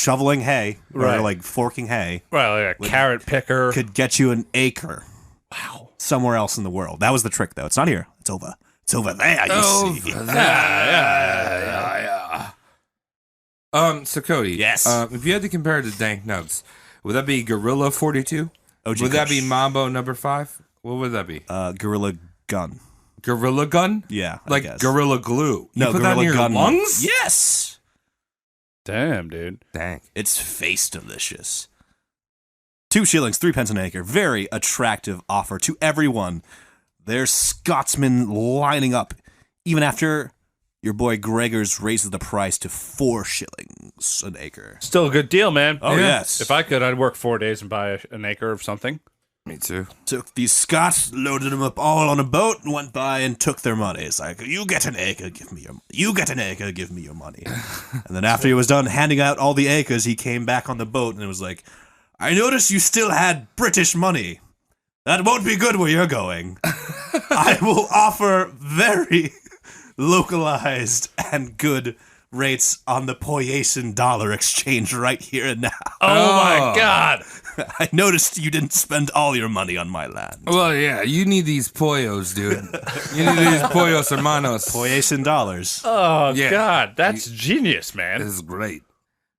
H: shoveling hay,
A: Right.
H: or like forking hay,
A: Well, like a carrot picker.
H: could get you an acre. Wow. Somewhere else in the world. That was the trick, though. It's not here. It's over. It's over there, you see.
I: So Cody.
H: Yes.
I: If you had to compare it to Dank Nugs, would that be Gorilla 42?
H: OG
I: Would that be
H: Kush.
I: Mambo number 5? What would that be?
H: Gorilla gun.
I: Gorilla Gun?
H: Yeah, I
I: Like
H: guess.
I: Gorilla Glue. You
H: No,
I: put that in
H: Gorilla
I: your
H: gun.
I: lungs?
H: Yes.
A: Damn, dude.
I: Dang.
H: It's face delicious. 2 shillings, 3 pence an acre. Very attractive offer to everyone. There's Scotsmen lining up, even after your boy Gregor's raises the price to 4 shillings an acre.
A: Still a good deal, man.
H: Oh, yes.
A: If I could, I'd work 4 days and buy an acre of something.
I: Me too.
H: Took these Scots, loaded them up all on a boat, and went by and took their money. It's like, you get an acre, give me your money. You get an acre, give me your money. And then after he was done handing out all the acres, he came back on the boat and it was like, I noticed you still had British money. That won't be good where you're going. I will offer very localized and good rates on the Poyaisan dollar exchange right here and now.
A: Oh, my God.
H: I noticed you didn't spend all your money on my land.
I: Well, yeah, you need these pollos, dude. You need these pollos hermanos.
H: Poyaisan dollars.
A: Oh,
I: Yeah.
A: God. That's genius, man.
I: This is great.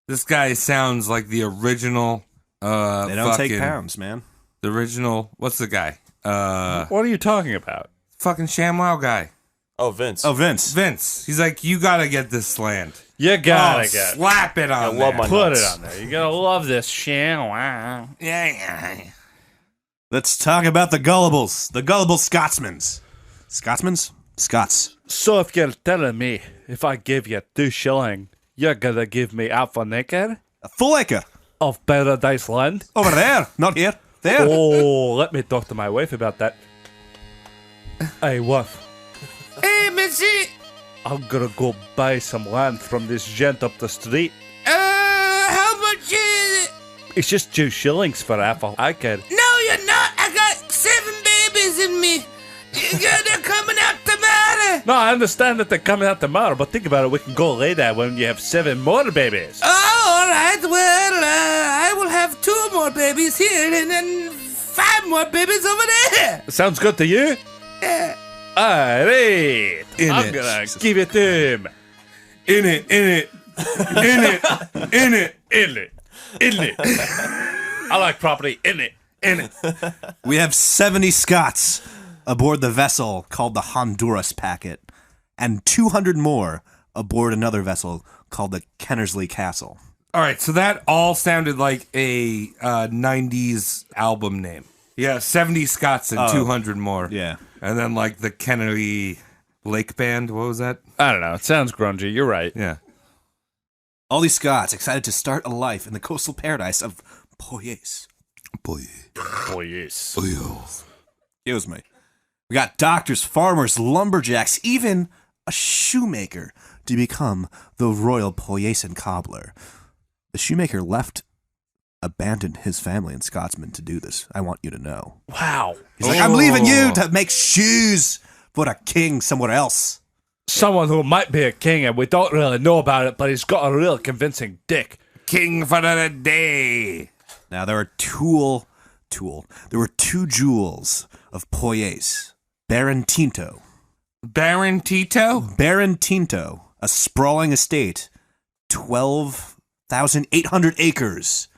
I: This guy sounds like the original.
H: They don't take
I: fucking-
H: pounds, man.
I: The original. What's the guy?
A: What are you talking about?
I: Fucking ShamWow guy.
B: Oh, Vince.
H: Oh, Vince.
I: Vince. He's like, you gotta get this land.
A: You gotta
I: Oh,
A: get
I: slap it on
B: I love
I: there.
B: my
A: Put
B: nuts.
A: it on there. You gotta love this shit. Wow.
I: Yeah.
H: Let's talk about the gullibles. The gullible Scotsmans. Scotsmans? Scots.
A: So if you're telling me if I give you 2 shilling, you're gonna give me half an acre
H: A full acre.
A: of paradise land?
H: Over there. Not here. There.
A: Oh, let me talk to my wife about that. Hey, wife.
I: Hey, Missy.
A: I'm gonna go buy some land from this gent up the street.
I: How much is it?
A: It's just 2 shillings for half an acre.
I: No, you're not. I got 7 babies in me. They're coming out tomorrow.
A: No, I understand that they're coming out tomorrow, but think about it. We can go later when you have 7 more babies.
I: Oh, all right. Well, I will have 2 more babies here and then 5 more babies over there.
A: Sounds good to you?
I: Yeah.
A: Alright. I'm
I: it.
A: gonna give it to him.
I: In it. In it.
A: I like property in it.
H: We have 70 Scots aboard the vessel called the Honduras Packet, and 200 more aboard another vessel called the Kennersley Castle.
I: All right, so that all sounded like a 90s album name. Yeah, 70 Scots and 200 more.
H: Yeah.
I: And then like the Kennedy Lake Band. What was that?
A: I don't know. It sounds grungy. You're right.
I: Yeah.
H: All these Scots excited to start a life in the coastal paradise of Poyais.
I: Boy.
A: Oh, yes.
H: Excuse me. We got doctors, farmers, lumberjacks, even a shoemaker to become the royal Poyesan cobbler. The shoemaker abandoned his family in Scotsman to do this. I want you to know.
A: Wow.
H: He's like, I'm leaving you to make shoes for a king somewhere else.
A: Someone who might be a king and we don't really know about it, but he's got a real convincing dick.
I: King for the day.
H: Now there were two jewels of Poyes. Baron Tinto,
I: Baron Tinto, a sprawling estate, 12,800 acres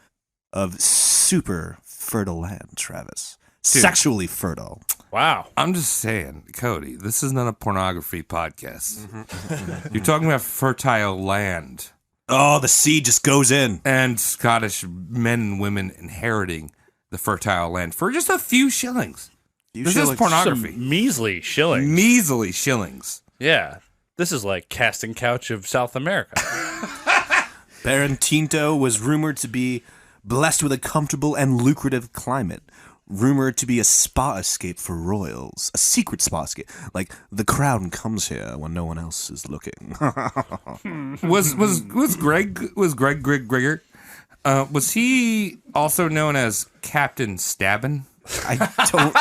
I: of super fertile land, Travis. Dude.
H: Sexually fertile.
A: Wow.
I: I'm just saying, Cody, this is not a pornography podcast. You're talking about fertile land.
H: Oh, the seed just goes in.
I: And Scottish men and women inheriting the fertile land for just a few shillings. This is pornography.
A: Some measly shillings.
I: Measly shillings.
A: Yeah. This is like casting couch of South America.
H: Baron Tinto was rumored to be blessed with a comfortable and lucrative climate. Rumored to be a spa escape for royals. A secret spa escape. Like, the crown comes here when no one else is looking.
I: Was Gregor? Was he also known as Captain Stabbin?
H: I don't...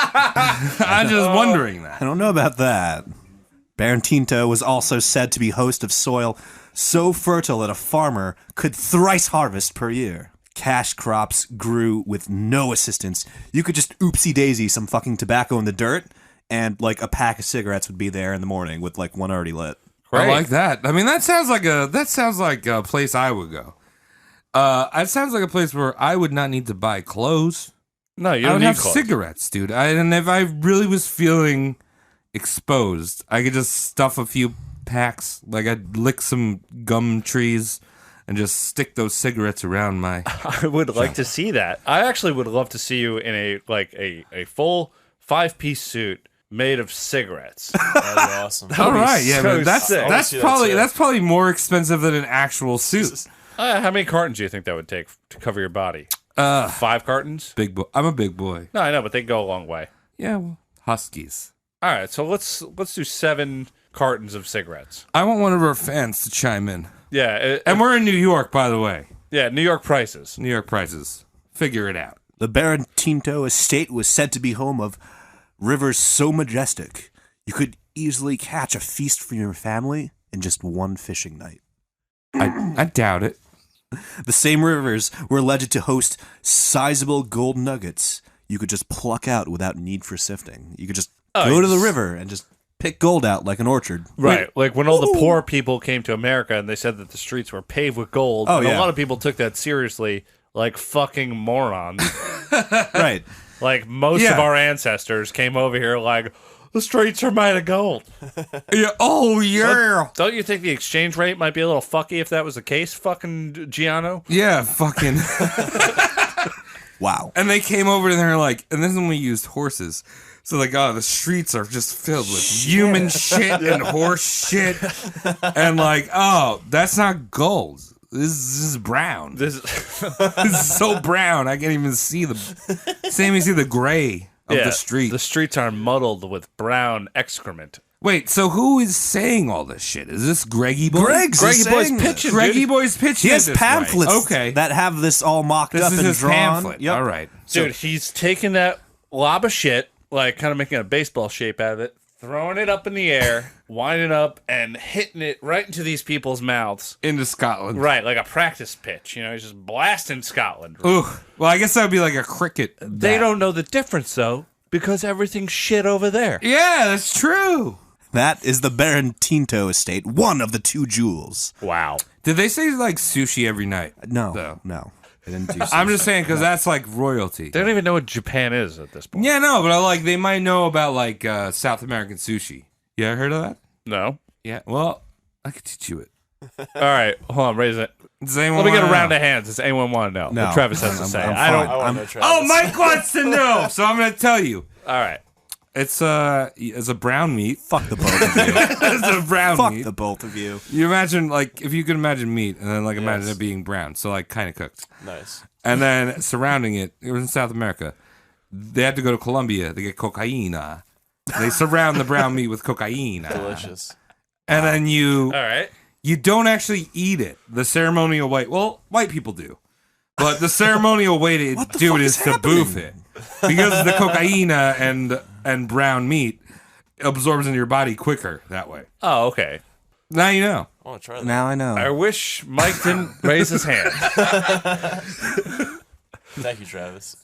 I: I'm just wondering that.
H: I don't know about that. Baron Tinto was also said to be host of soil so fertile that a farmer could thrice harvest per year. Cash crops grew with no assistance. You could just oopsie-daisy some fucking tobacco in the dirt, and like a pack of cigarettes would be there in the morning with like one already lit.
I: I like that. I mean, that sounds like a place I would go. It sounds like a place where I would not need to buy clothes.
A: No, you
I: I
A: don't
I: would
A: need
I: have
A: clothes.
I: cigarettes, dude. And if I really was feeling exposed, I could just stuff a few packs. Like I'd lick some gum trees and just stick those cigarettes around my.
A: I would like to see that. I actually would love to see you in a full 5-piece suit made of cigarettes.
B: That'd be awesome.
I: All right, yeah,
A: so
I: man. That's
A: sick.
I: that's probably more expensive than an actual suit.
A: How many cartons do you think that would take to cover your body? 5 cartons?
I: Big boy. I'm a big boy.
A: No, I know, but they go a long way.
I: Yeah, well, Huskies.
A: All right, so let's do 7 cartons of cigarettes.
I: I want one of our fans to chime in.
A: Yeah,
I: And we're in New York, by the way.
A: yeah, New York prices.
I: New York prices. Figure it out.
H: The Baron Tinto estate was said to be home of rivers so majestic you could easily catch a feast for your family in just one fishing night.
I: I doubt it.
H: The same rivers were alleged to host sizable gold nuggets you could just pluck out without need for sifting. You could just go to the river and just pick gold out like an orchard.
A: Right, like when all the poor people came to America and they said that the streets were paved with gold,
H: Oh,
A: and
H: yeah.
A: a lot of people took that seriously, like fucking morons.
H: Right.
A: Like most
I: Yeah.
A: of our ancestors came over here like, the streets are made of gold.
I: Yeah. Oh, yeah.
A: Don't you think the exchange rate might be a little fucky if that was the case, fucking Giano?
I: Yeah, fucking.
H: Wow.
I: And they came over and they're like, and this is when we used horses. So like, oh, the streets are just filled with human shit and horse shit. And like, oh, that's not gold. This is brown.
A: This
I: This is so brown. I can't even see the. Same as see the gray of the street.
A: The streets are muddled with brown excrement.
I: Wait, so who is saying all this shit? Is this Greggy Boy?
H: Greg's
A: Greggy Boy's
H: saying
A: pitching,
H: this.
I: Greggy Boy's pitching.
H: He has
I: it this way.
H: pamphlets
I: Okay,
H: that have this all mocked
I: this
H: up
I: is
H: and
I: his
H: drawn.
I: pamphlet.
H: Yep.
I: All right,
A: Dude, he's taking that lob of shit, like kind of making a baseball shape out of it, throwing it up in the air, winding up, and hitting it right into these people's mouths.
I: into Scotland.
A: Right, like a practice pitch. You know, he's just blasting Scotland.
I: Ooh, well, I guess that would be like a cricket.
A: They don't know the difference, though, because everything's shit over there.
I: Yeah, that's true.
H: That is the Baron Tinto estate, one of the 2 jewels.
A: Wow.
I: Did they say like sushi every night?
H: No,
I: Though.
H: no. They didn't do
I: I'm just saying because that's like royalty.
A: They don't even know what Japan is at this point.
I: Yeah, no, but I like they might know about like South American sushi. You ever heard of that?
A: No?
I: Yeah. Well, I could teach you it.
A: All right, hold on, raise it.
I: Does anyone
A: Let me get a
I: wanna
A: round
I: know?
A: of hands. Does anyone want to know
H: No.
A: what Travis has to say?
H: I'm
A: I don't.
H: fine.
B: I want to try.
I: Oh, Mike wants to know, so I'm going to tell you.
A: All right.
I: It's a brown meat.
H: Fuck the both of you.
I: It's a brown
H: Fuck
I: meat.
H: the both of you.
I: You imagine, like, if you could imagine meat, and then, like, imagine
B: Yes.
I: it being brown, so, like, kind of cooked.
B: Nice.
I: And then surrounding it, it was in South America. They had to go to Colombia to get cocaina. They surround the brown meat with cocaina.
B: Delicious.
I: And then
A: All right.
I: you don't actually eat it. The ceremonial way, well, white people do. But the ceremonial way to
H: What the
I: do
H: fuck
I: it
H: is
I: is to boof it. Because the cocaina and brown meat absorbs into your body quicker that way.
A: Oh, okay.
I: Now you know.
B: I want to try that.
H: Now I know.
A: I wish Mike didn't raise his hand.
B: Thank you, Travis.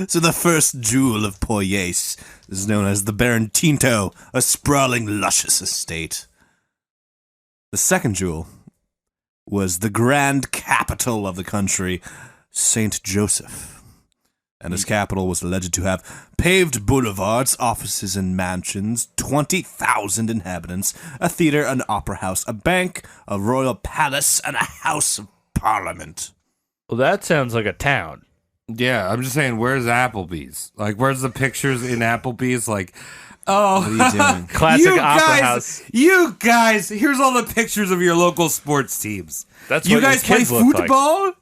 H: So the first jewel of Poyais is known as the Baron Tinto, a sprawling, luscious estate. The second jewel was the grand capital of the country, St. Joseph. And its capital was alleged to have paved boulevards, offices and mansions, 20,000 inhabitants, a theater, an opera house, a bank, a royal palace, and a house of parliament.
A: Well, that sounds like a town.
I: Yeah, I'm just saying, where's Applebee's? Like, where's the pictures in Applebee's? Like, oh,
H: What are you doing?
A: Classic
I: you
A: opera
I: guys,
A: house.
I: You guys, here's all the pictures of your local sports teams.
A: That's
I: you
A: what your
I: guys play
A: kids look like.
I: football?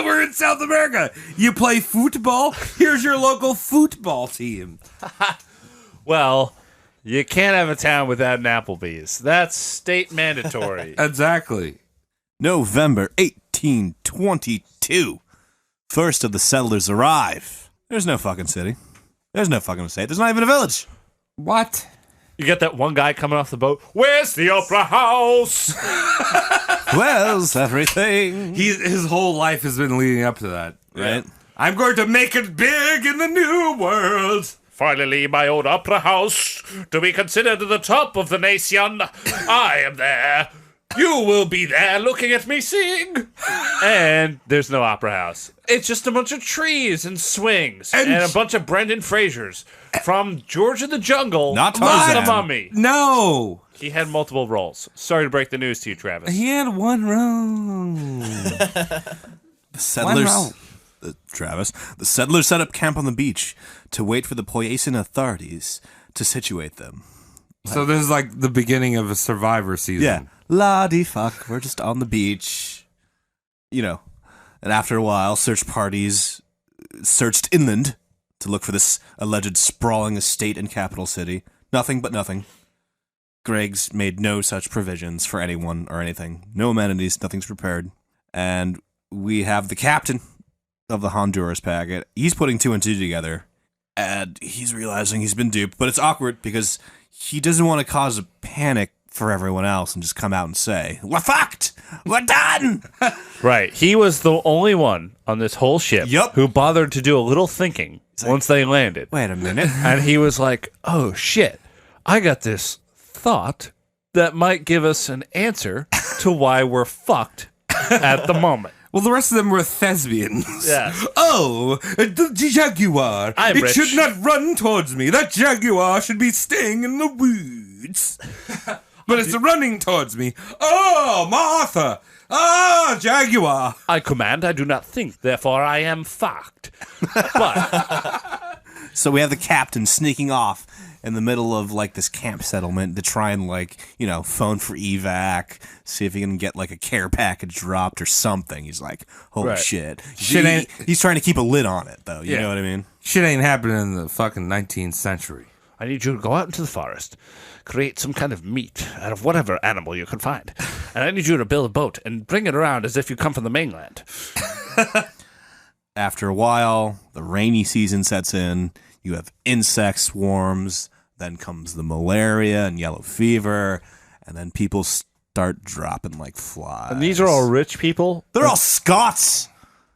I: We're in South America. You play football? Here's your local football team.
A: Well, you can't have a town without an Applebee's. That's state mandatory.
I: Exactly.
H: November 1822. First of the settlers arrive. There's no fucking city. There's no fucking state. There's not even a village.
I: What?
A: You get that one guy coming off the boat. Where's the opera house?
H: Where's everything?
I: His whole life has been leading up to that.
H: Right?
I: I'm going to make it big in the new world.
A: Finally, my old opera house, to be considered the top of the nation. I am there. You will be there looking at me sing. And there's no opera house. It's just a bunch of trees and swings and a bunch of Brendan Frasers from George of the Jungle.
H: Not
A: to
H: Tarzan.
A: the Mummy.
I: No.
A: He had multiple roles. Sorry to break the news to you, Travis.
I: He had one wrong.
H: The settlers.
I: One
H: Travis. The settlers set up camp on the beach to wait for the Poyasian authorities to situate them.
I: So this is like the beginning of a Survivor season.
H: Yeah. La-di-fuck. We're just on the beach. You know. And after a while, search parties searched inland to look for this alleged sprawling estate and capital city. Nothing but nothing. Greg's made no such provisions for anyone or anything. No amenities, nothing's prepared. And we have the captain of the Honduras packet. He's putting two and two together. And he's realizing he's been duped. But it's awkward because he doesn't want to cause a panic for everyone else and just come out and say, "We're fucked! We're done!"
A: Right. He was the only one on this whole ship
H: Yup.
A: who bothered to do a little thinking once they landed.
H: Wait a minute.
A: And he was like, oh, shit. I got this thought that might give us an answer to why we're fucked at the moment.
I: Well, the rest of them were thespians.
A: Yes.
I: Oh, the jaguar.
A: I'm
I: it
A: rich.
I: should not run towards me. That jaguar should be staying in the woods. But it's running towards me. Oh, Martha. Ah, jaguar.
A: I command, I do not think, therefore I am fucked. But
H: So we have the captain sneaking off in the middle of like this camp settlement to try and like, you know, phone for evac, see if he can get like a care package dropped or something. He's like, holy
A: Right.
H: shit.
I: Shit ain't-
H: He's trying to keep a lid on it though. You
I: Yeah.
H: know what I mean?
I: Shit ain't happening in the fucking 19th century.
A: I need you to go out into the forest, create some kind of meat out of whatever animal you can find. And I need you to build a boat and bring it around as if you come from the mainland.
H: After a while, the rainy season sets in. You have insect swarms. Then comes the malaria and yellow fever. And then people start dropping like flies.
A: And these are all rich people.
H: They're all Scots.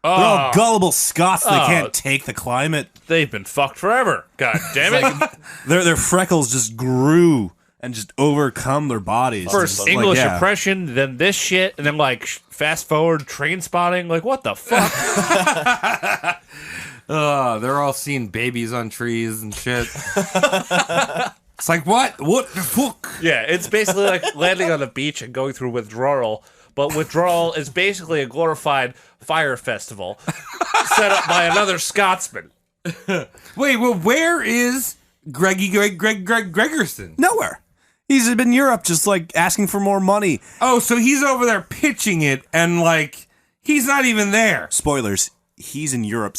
H: They're all gullible Scots. They can't take the climate.
A: They've been fucked forever. God damn it.
H: Their freckles just grew and just overcome their bodies.
A: First
H: Just
A: English
H: yeah.
A: oppression, then this shit, and then like fast forward train spotting. Like, what the fuck?
I: They're all seeing babies on trees and shit. It's like, what? What the fuck?
A: Yeah, it's basically like landing on the beach and going through withdrawal. But withdrawal is basically a glorified fire festival set up by another Scotsman.
I: Wait, well, where is Gregerson?
H: Nowhere. He's been in Europe just like asking for more money.
I: Oh, so he's over there pitching it and like he's not even there.
H: Spoilers, he's in Europe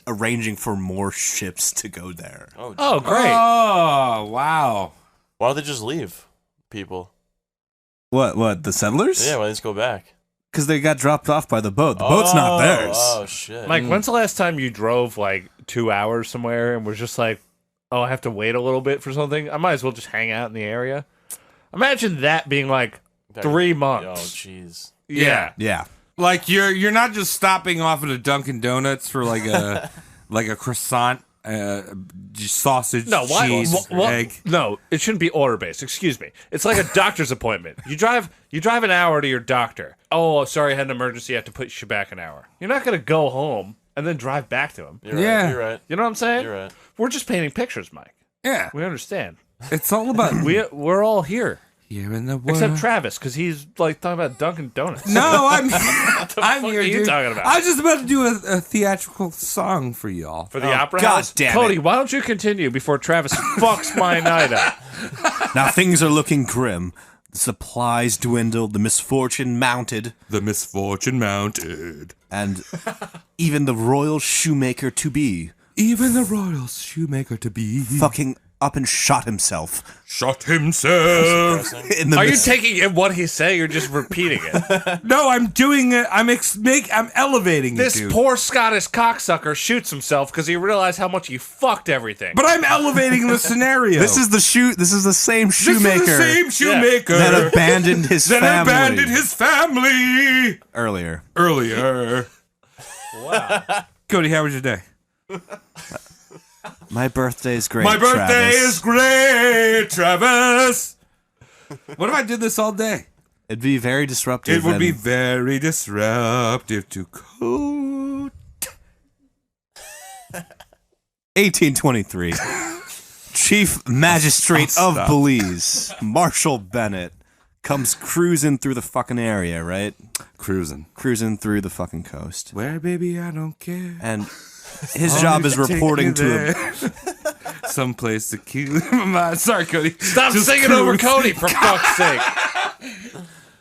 H: arranging for more ships to go there.
A: Oh, great.
I: Oh, wow.
B: Why don't they just leave, people?
H: What, the settlers?
B: Yeah, why don't they just go back?
H: Because they got dropped off by the boat. The boat's not theirs.
B: Oh, shit.
A: Mike, when's the last time you drove like 2 hours somewhere and was just like, oh, I have to wait a little bit for something? I might as well just hang out in the area. Imagine that being like 3 months.
B: Oh, jeez.
I: Yeah.
H: Yeah.
I: Like you're not just stopping off at a Dunkin' Donuts for like a like a croissant, sausage, cheese, egg.
A: No, it shouldn't be order based. Excuse me. It's like a doctor's appointment. You drive an hour to your doctor. Oh, sorry, I had an emergency. I have to put you back an hour. You're not gonna go home and then drive back to him.
B: You're right.
I: Yeah.
B: You're right.
A: You know what I'm saying?
B: You're right.
A: We're just painting pictures, Mike.
I: Yeah.
A: We understand.
I: It's all about
A: We're all here.
I: here in the world.
A: Except Travis, because he's like talking about Dunkin' Donuts.
I: No, I'm
A: fuck
I: here,
A: are you
I: dude.
A: talking about?
I: I was just about to do a theatrical song for y'all.
A: For the opera
H: God
A: house?
H: damn
A: Cody,
H: it.
A: why don't you continue before Travis fucks my night up?
H: Now things are looking grim. The supplies dwindled, the misfortune mounted,
I: The misfortune mounted.
H: and even the royal shoemaker to be
I: Even the royal shoemaker to be
H: fucking up and shot himself.
I: shot himself.
H: In the
A: Are you
H: mis-
A: taking in what he's saying or just repeating it?
I: No, I'm doing it. I'm elevating
A: This
I: it, dude.
A: poor Scottish cocksucker shoots himself because he realized how much you fucked everything.
I: But I'm elevating the scenario.
H: This is the same
I: This
H: shoemaker
I: is the same shoemaker
H: that abandoned his
I: that
H: family
I: abandoned his family
H: earlier.
I: earlier.
A: wow.
I: Cody, how was your day?
H: My birthday is great.
I: My birthday
H: Travis.
I: is great, Travis. What if I did this all day?
H: It'd be very disruptive.
I: It would
H: and
I: be very disruptive to code.
H: 1823. Chief Magistrate
I: I'll
H: of
I: stop.
H: Belize, Marshall Bennett, comes cruising through the fucking area, right?
I: Cruising.
H: Cruising through the fucking coast.
I: Where, baby, I don't care.
H: And his job is reporting to him.
I: Someplace to keep my mind. Sorry, Cody.
A: Stop
I: Just
A: singing over
I: cruise.
A: Cody, for fuck's sake.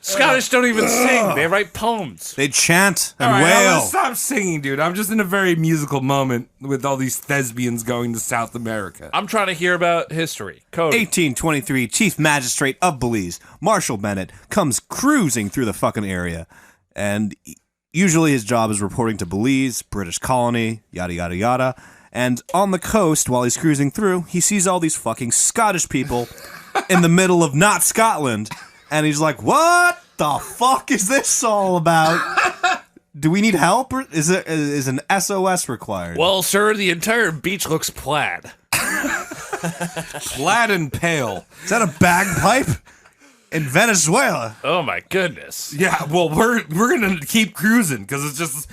A: Scottish don't even sing. They write poems.
H: They chant and
I: All right, I'm
H: wail.
I: gonna stop singing, dude. I'm just in a very musical moment with all these thespians going to South America.
A: I'm trying to hear about history. Cody.
H: 1823, Chief Magistrate of Belize, Marshall Bennett, comes cruising through the fucking area. And usually his job is reporting to Belize, British colony, yada, yada, yada. And on the coast, while he's cruising through, he sees all these fucking Scottish people in the middle of not Scotland. And he's like, what the fuck is this all about? Do we need help? Or is an SOS required?
A: Well, sir, the entire beach looks plaid.
I: Plaid and pale.
H: Is that a bagpipe? In Venezuela.
A: Oh, my goodness.
I: Yeah, well, we're gonna keep cruising because it's just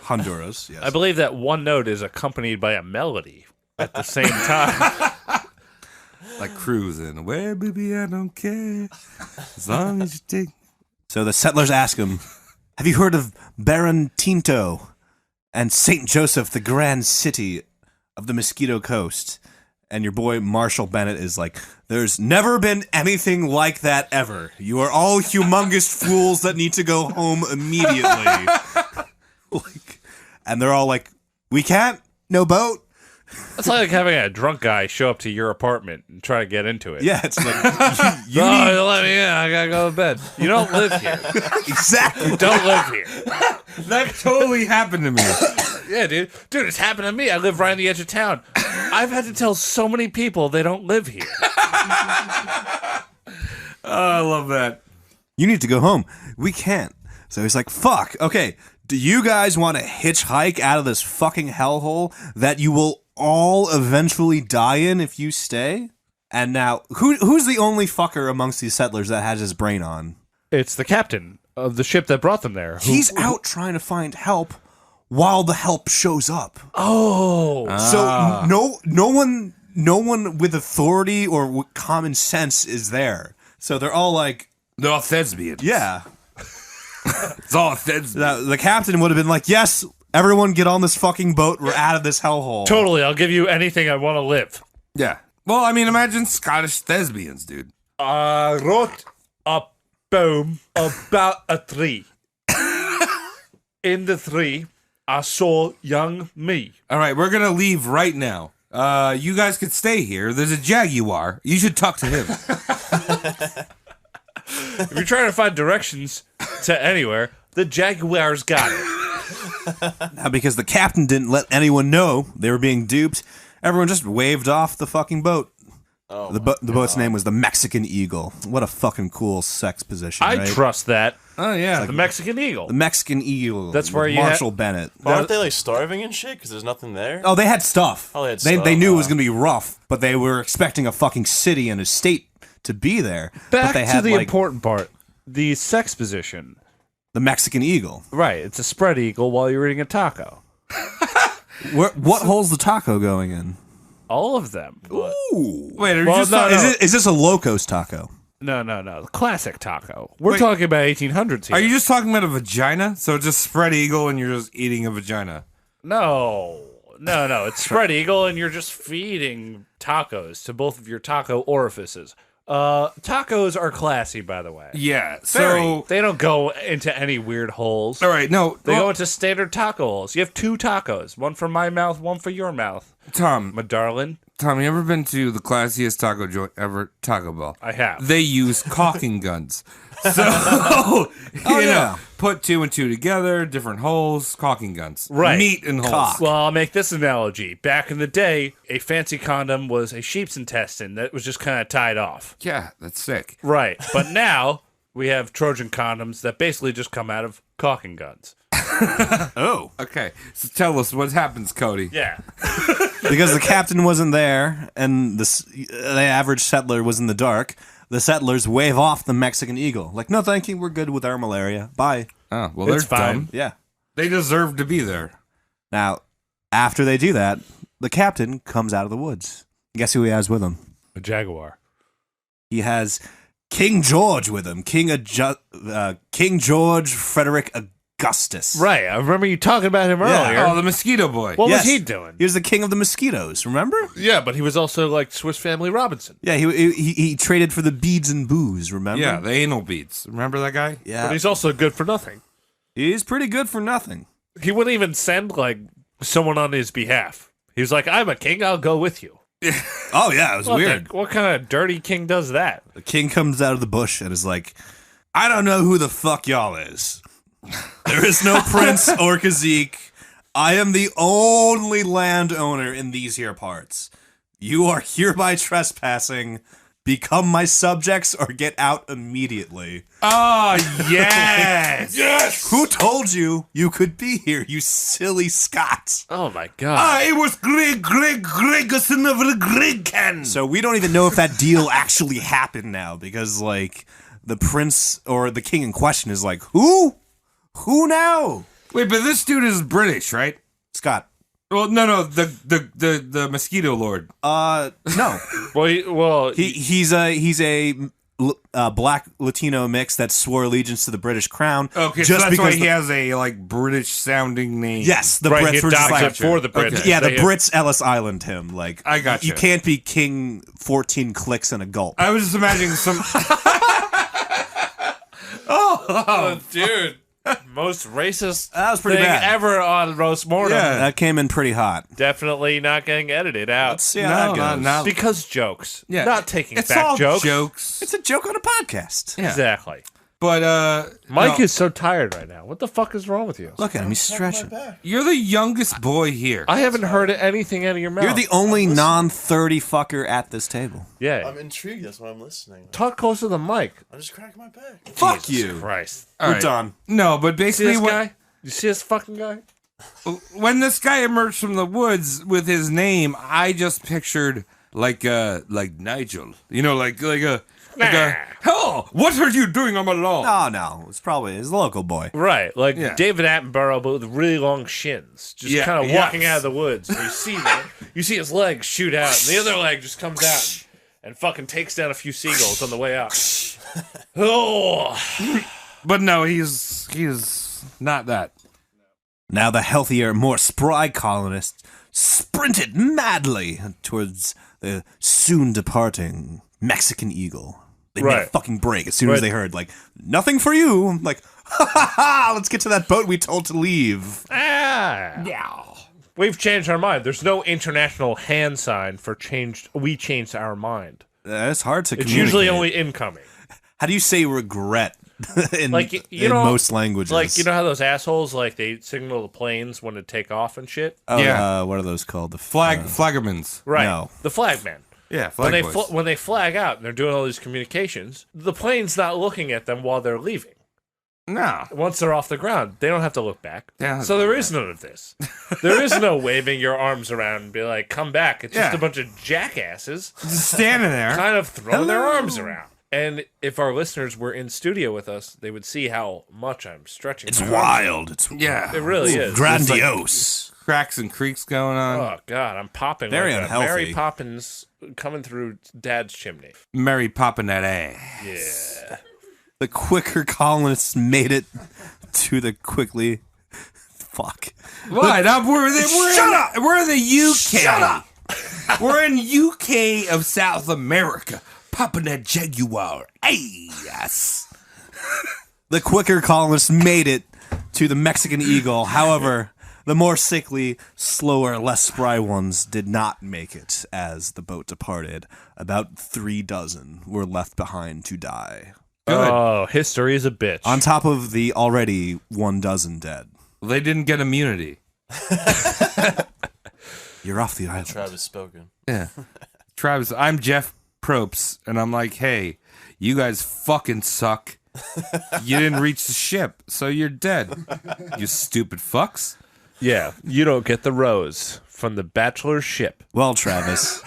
H: Honduras, yes.
A: I believe that one note is accompanied by a melody at the same time.
I: like cruising. Where, baby, I don't care as long as you take.
H: So the settlers ask him, have you heard of Baron Tinto and St. Joseph, the grand city of the Mosquito Coast? And your boy Marshall Bennett is like, there's never been anything like that ever. You are all humongous fools that need to go home immediately. And they're all like, we can't? No boat?
A: It's like having a drunk guy show up to your apartment and try to get into it.
H: Yeah, it's like, you
A: Oh, let me in. I gotta go to bed. You don't live here.
H: exactly.
A: You don't live here.
I: That totally happened to me.
A: Yeah, dude. Dude, it's happened to me. I live right on the edge of town. I've had to tell so many people they don't live here.
I: Oh, I love that.
H: You need to go home. We can't. So he's like, fuck. Okay, do you guys want to hitchhike out of this fucking hellhole that you will all eventually die in if you stay? And now, who's the only fucker amongst these settlers that has his brain on?
A: It's the captain of the ship that brought them there.
H: He's out trying to find help while the help shows up.
A: Oh.
H: So no one with authority or with common sense is there. So they're all like,
I: They're all thespians.
H: yeah.
I: It's all thespians.
H: The captain would have been like, yes, Everyone get on this fucking boat. We're out of this hellhole.
A: Totally, I'll give you anything I want to live.
I: Yeah. Well, I mean, imagine Scottish thespians, dude.
A: I wrote a poem about a tree. In the tree, I saw young me.
I: All right, we're gonna leave right now. You guys could stay here. There's a jaguar. You should talk to him.
A: If you're trying to find directions to anywhere, the Jaguars got it.
H: Now, because the captain didn't let anyone know they were being duped, everyone just waved off the fucking boat. The boat's name was the Mexican Eagle. What a fucking cool sex position,
A: I
H: right?
A: trust that.
I: Oh yeah.
A: The Mexican Eagle.
H: The Mexican Eagle.
A: That's where you
H: Marshall Bennett.
B: Aren't they like starving and shit because there's nothing there?
H: Oh, they had stuff.
B: Oh, they had
H: They
B: stuff,
H: knew it was going to be rough, but they were expecting a fucking city and a state to be there. but
A: Back
H: they
A: to
H: had,
A: the
H: like,
A: important part. The sex position.
H: the Mexican Eagle.
A: Right, it's a spread eagle while you're eating a taco.
H: What hole's the taco going in?
A: All of them. But-
H: Ooh.
I: Wait, are you
A: Well,
I: just
A: no,
I: talking-
A: no.
H: Is this a Locos taco?
A: No. The classic taco. We're
I: Wait.
A: talking about 1800s here.
I: Are you just talking about a vagina? So it's just spread eagle and you're just eating a vagina.
A: No. It's spread eagle, and you're just feeding tacos to both of your taco orifices. Tacos are classy, by the way.
I: Yeah. So
A: They don't go into any weird holes.
I: all right, no.
A: They
I: well,
A: go into standard taco holes. You have 2 tacos, one for my mouth, one for your mouth,
I: Tom,
A: my darling.
I: you ever been to the classiest taco joint ever, Taco Bell?
A: I have.
I: They use caulking guns. So, you know, put 2 and 2 together, different holes, caulking guns.
A: Right.
I: Meat and holes.
H: Cock.
A: Well, I'll make this analogy. Back in the day, a fancy condom was a sheep's intestine that was just kind of tied off.
I: Yeah, that's sick.
A: Right. But now we have Trojan condoms that basically just come out of caulking guns.
H: Oh.
I: Okay, so tell us what happens, Cody.
A: Yeah.
H: Because the captain wasn't there and the average settler was in the dark, the settlers wave off the Mexican Eagle. Like, no, thank you. We're good with our malaria. Bye.
I: Oh, well,
A: It's
I: they're
A: fine.
I: dumb.
H: Yeah.
I: They deserve to be there.
H: Now, after they do that, the captain comes out of the woods. Guess who he has with him?
A: A jaguar.
H: He has King George with him. King George Frederick Augustus.
A: Right. I remember you talking about him earlier.
I: Oh, the mosquito boy.
A: What
H: Yes.
A: was he doing?
H: He was the king of the mosquitoes, remember?
A: Yeah, but he was also like Swiss Family Robinson.
H: Yeah, he traded for the beads and booze, remember?
I: Yeah, the anal beads. Remember that guy?
H: Yeah.
A: But he's also good for nothing.
H: He's pretty good for nothing.
A: He wouldn't even send like someone on his behalf. He was like, I'm a king, I'll go with you.
H: Oh, yeah, it was weird.
A: What kind of dirty king does that?
H: The king comes out of the bush and is like, I don't know who the fuck y'all is. There is no prince or cazique. I am the only landowner in these here parts. You are hereby trespassing. Become my subjects or get out immediately.
I: Oh, yes.
H: Yes! Who told you you could be here, you silly Scot?
A: Oh my god.
I: It was Gregerson of the Gregcan.
H: So we don't even know if that deal actually happened now because, like, the prince or the king in question is like, who? Who now?
I: Wait, but this dude is British, right?
H: Scott.
I: Well, no, the mosquito lord.
H: No. He's a black Latino mix that swore allegiance to the British crown.
I: Okay, so that's why he has a like British sounding name.
H: Yes, the
A: Right,
H: Brits
A: he
H: were just
A: adopted
H: like,
A: for the Brits.
I: Okay.
H: yeah, the
A: They-
H: Brits Ellis Island him. Like,
I: I gotcha.
H: You can't be king 14 clicks and a gulp.
I: I was just imagining some.
A: Oh, dude. Most racist
H: That was pretty
A: thing
H: bad.
A: ever on Roast Mortem.
I: Yeah.
H: That came in pretty hot.
A: Definitely not getting edited out.
H: Let's see how that goes.
I: no.
A: Because jokes.
I: Yeah.
A: Not taking
I: It's
A: back
I: all
A: jokes.
H: It's a joke on a podcast.
I: Yeah.
A: Exactly.
I: But
A: Mike
I: no,
A: is so tired right now. What the fuck is wrong with you?
H: Look at him. He's stretching.
I: you're the youngest boy here.
A: I haven't heard anything out of your mouth.
H: You're the only non-30 fucker at this table.
A: Yeah.
B: I'm intrigued. That's why I'm listening.
A: Talk close to the mic.
B: I'm just cracking my back.
H: Fuck
A: Jesus
H: you.
A: Christ.
I: All
H: We're
I: right.
H: done.
I: No, but
A: See
I: basically
A: this
I: when,
A: guy? You see this fucking guy?
I: when this guy emerged from the woods with his name, I just pictured like Nigel. You know, like a hell, what are you doing on my lawn?
H: No. It's probably his local boy.
A: Right. Like
I: Yeah.
A: David Attenborough, but with really long shins. Just
I: Yeah,
A: kind of
I: yes.
A: walking out of the woods. And you see that. You see his legs shoot out, and the other leg just comes out and fucking takes down a few seagulls on the way out. Oh.
I: But no, he's not that.
H: Now the healthier, more spry colonists sprinted madly towards the soon departing Mexican Eagle. They made a
A: Right.
H: fucking break as soon as they heard, like, nothing for you. I'm like, ha ha ha, let's get to that boat we told to leave.
A: Yeah. We've changed our mind. There's no international hand sign for changed. We changed our mind.
H: It's hard to
A: It's
H: communicate.
A: usually only incoming.
H: How do you say regret in,
A: Like, you
H: in
A: know,
H: most languages?
A: Like, you know how those assholes, like, they signal the planes when to take off and shit?
H: Oh,
I: Yeah.
H: what are those called? The
I: Flaggermans.
A: Right.
H: No.
A: The flagmen.
I: Yeah,
A: When
I: flag boys.
A: when they flag out and they're doing all these communications, the plane's not looking at them while they're leaving.
I: No.
A: Once they're off the ground, they don't have to look back.
I: Yeah.
A: So there is none of this. There is no waving your arms around and be like, come back. It's just
I: Yeah.
A: a bunch of jackasses
I: Just standing there.
A: kind of throwing their arms around. And if our listeners were in studio with us, they would see how much I'm stretching.
H: It's
A: my arms.
H: wild. It's
I: Yeah.
A: It really is.
H: grandiose.
I: Cracks and creaks going on.
A: Oh, God, I'm popping
H: Very
A: like
H: unhealthy.
A: a Mary Poppins coming through Dad's chimney.
I: Mary popping that ass.
A: Yeah.
H: The quicker colonists made it to the quickly. Fuck.
I: What?
H: Shut up!
I: We're in the UK.
H: Shut up!
I: We're in UK of South America. Popping that Jaguar ass.
H: The quicker colonists made it to the Mexican Eagle. However, the more sickly, slower, less spry ones did not make it as the boat departed. About 36 were left behind to die.
I: Good.
A: Oh, history is a bitch.
H: On top of the already 12 dead.
I: They didn't get immunity.
H: You're off the island.
B: Travis spoken.
I: Yeah. Travis, I'm Jeff Probst, and I'm like, hey, you guys fucking suck. You didn't reach the ship, so you're dead. You stupid fucks.
A: Yeah, you don't get the rose from the bachelor's ship.
H: Well, Travis,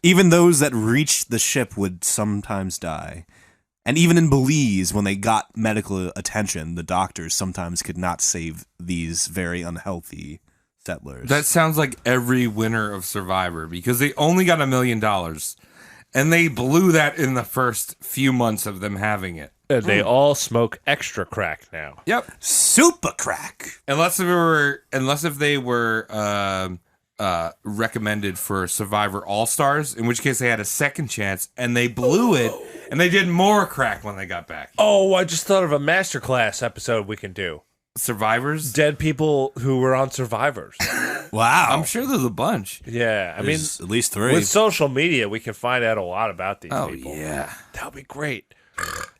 H: even those that reached the ship would sometimes die. And even in Belize, when they got medical attention, the doctors sometimes could not save these very unhealthy settlers.
I: That sounds like every winner of Survivor, because they only got $1 million, and they blew that in the first few months of them having it.
A: And they all smoke extra crack now.
I: Yep.
H: super crack.
I: Unless if they were recommended for Survivor All Stars, in which case they had a second chance and they blew it, and they did more crack when they got back.
A: Oh, I just thought of a masterclass episode we can do.
I: Survivors?
A: Dead people who were on Survivors.
H: Wow.
I: I'm sure there's a bunch.
A: Yeah, I mean,
H: There's at least 3.
A: with social media, we can find out a lot about these people.
I: yeah.
A: That would be great.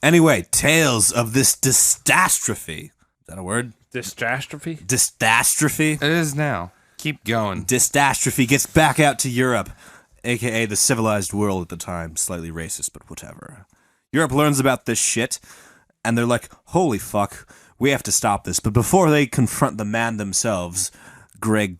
H: Anyway, tales of this dystastrophe. Is that a word?
A: Dystastrophe?
H: Dystastrophe?
I: It is now. Keep going.
H: Dystastrophe gets back out to Europe, aka the civilized world at the time. Slightly racist, but whatever. Europe learns about this shit, and they're like, holy fuck, we have to stop this. But before they confront the man themselves, Greg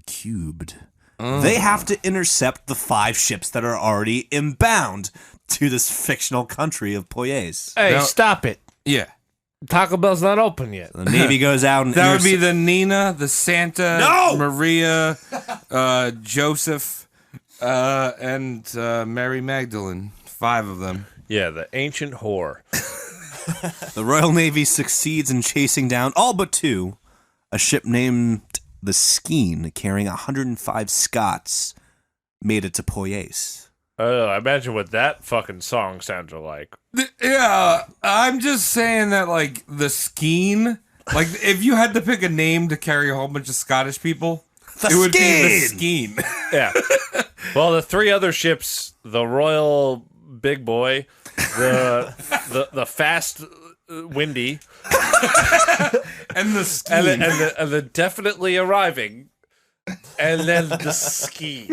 H: cubed, they have to intercept the 5 ships that are already inbound to this fictional country of Poyes.
A: Hey,
I: No.
A: stop it.
I: Yeah.
A: Taco Bell's not open yet.
H: The Navy goes out and
I: That would be the Nina, the Santa,
H: No!
I: Maria, Joseph, and Mary Magdalene. 5 of them.
A: Yeah, the ancient whore.
H: The Royal Navy succeeds in chasing down all but 2, a ship named the Skene carrying 105 Scots made it to Poyes.
A: Oh, I imagine what that fucking song sounded like.
I: Yeah, I'm just saying that, like, the Skene, like, if you had to pick a name to carry a whole bunch of Scottish people, it would be the Skene.
A: Yeah. Well, the 3 other ships, the Royal Big Boy, the Fast Windy,
I: And the Skene.
A: and the definitely arriving, and then the ski.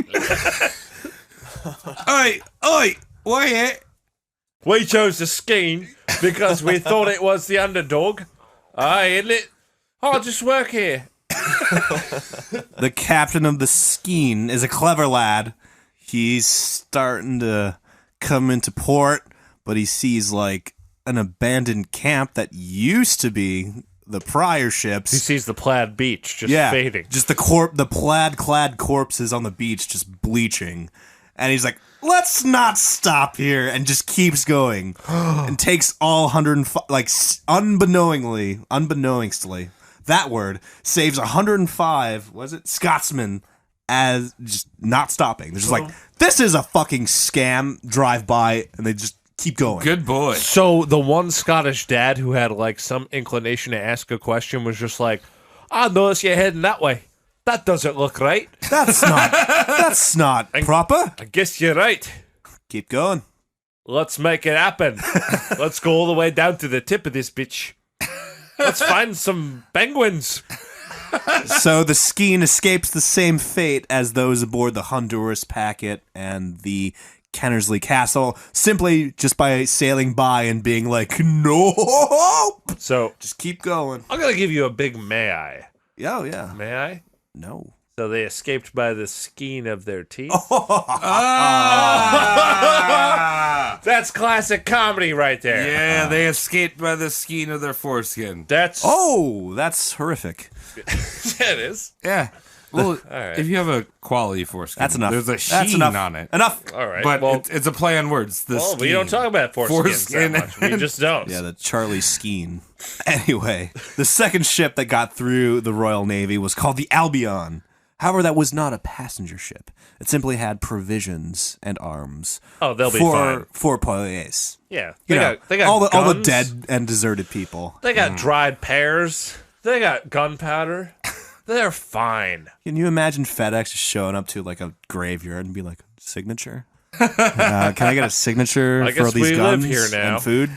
I: Oi, wait.
A: We chose the Skene because we thought it was the underdog. Aye, isn't it? I'll just work here.
H: The captain of the Skene is a clever lad. He's starting to come into port, but he sees like an abandoned camp that used to be the prior ships.
A: He sees the plaid beach just fading.
H: Just the plaid-clad corpses on the beach just bleaching. And he's like, let's not stop here, and just keeps going. And takes all 105, like, unbeknowingly, that word, saves 105, was it, Scotsmen as just not stopping. They're just like, this is a fucking scam, drive by, and they just keep going.
I: Good boy.
A: So the one Scottish dad who had like some inclination to ask a question was just like, I notice you're heading that way. That doesn't look right.
H: That's not proper.
A: I guess you're right.
H: Keep going.
A: Let's make it happen. Let's go all the way down to the tip of this bitch. Let's find some penguins.
H: So the Skeen escapes the same fate as those aboard the Honduras packet and the Kennersley Castle, simply just by sailing by and being like, nope.
A: So
H: Just keep going.
A: I'm gonna give you a big may I.
H: Oh, yeah.
A: May I?
H: No.
A: So they escaped by the skein of their teeth. That's classic comedy right there.
I: Yeah, they escaped by the skein of their foreskin.
A: That's
H: That's horrific.
A: it is.
I: Yeah. Well,
A: right.
I: if you have a quality foreskin,
H: That's enough.
I: there's a
H: That's
I: sheen
H: enough.
I: on it.
H: Enough.
A: All right.
I: But
A: well,
I: it's a play on words. The
A: we don't talk about foreskins that
I: Foreskin.
A: much. We just don't.
H: Yeah, the Charlie Skeen. Anyway, the second ship that got through the Royal Navy was called the Albion. However, that was not a passenger ship. It simply had provisions and arms.
A: Oh, they'll be fine.
H: For police.
A: Yeah.
H: You
A: They
H: know,
A: got
H: all the
A: guns.
H: dead and deserted people.
A: They got dried pears. They got gunpowder. They're fine.
H: Can you imagine FedEx just showing up to like a graveyard and be like, signature? Can I get a signature
A: I
H: for
A: guess
H: these
A: we
H: guns
A: live here now.
H: and food?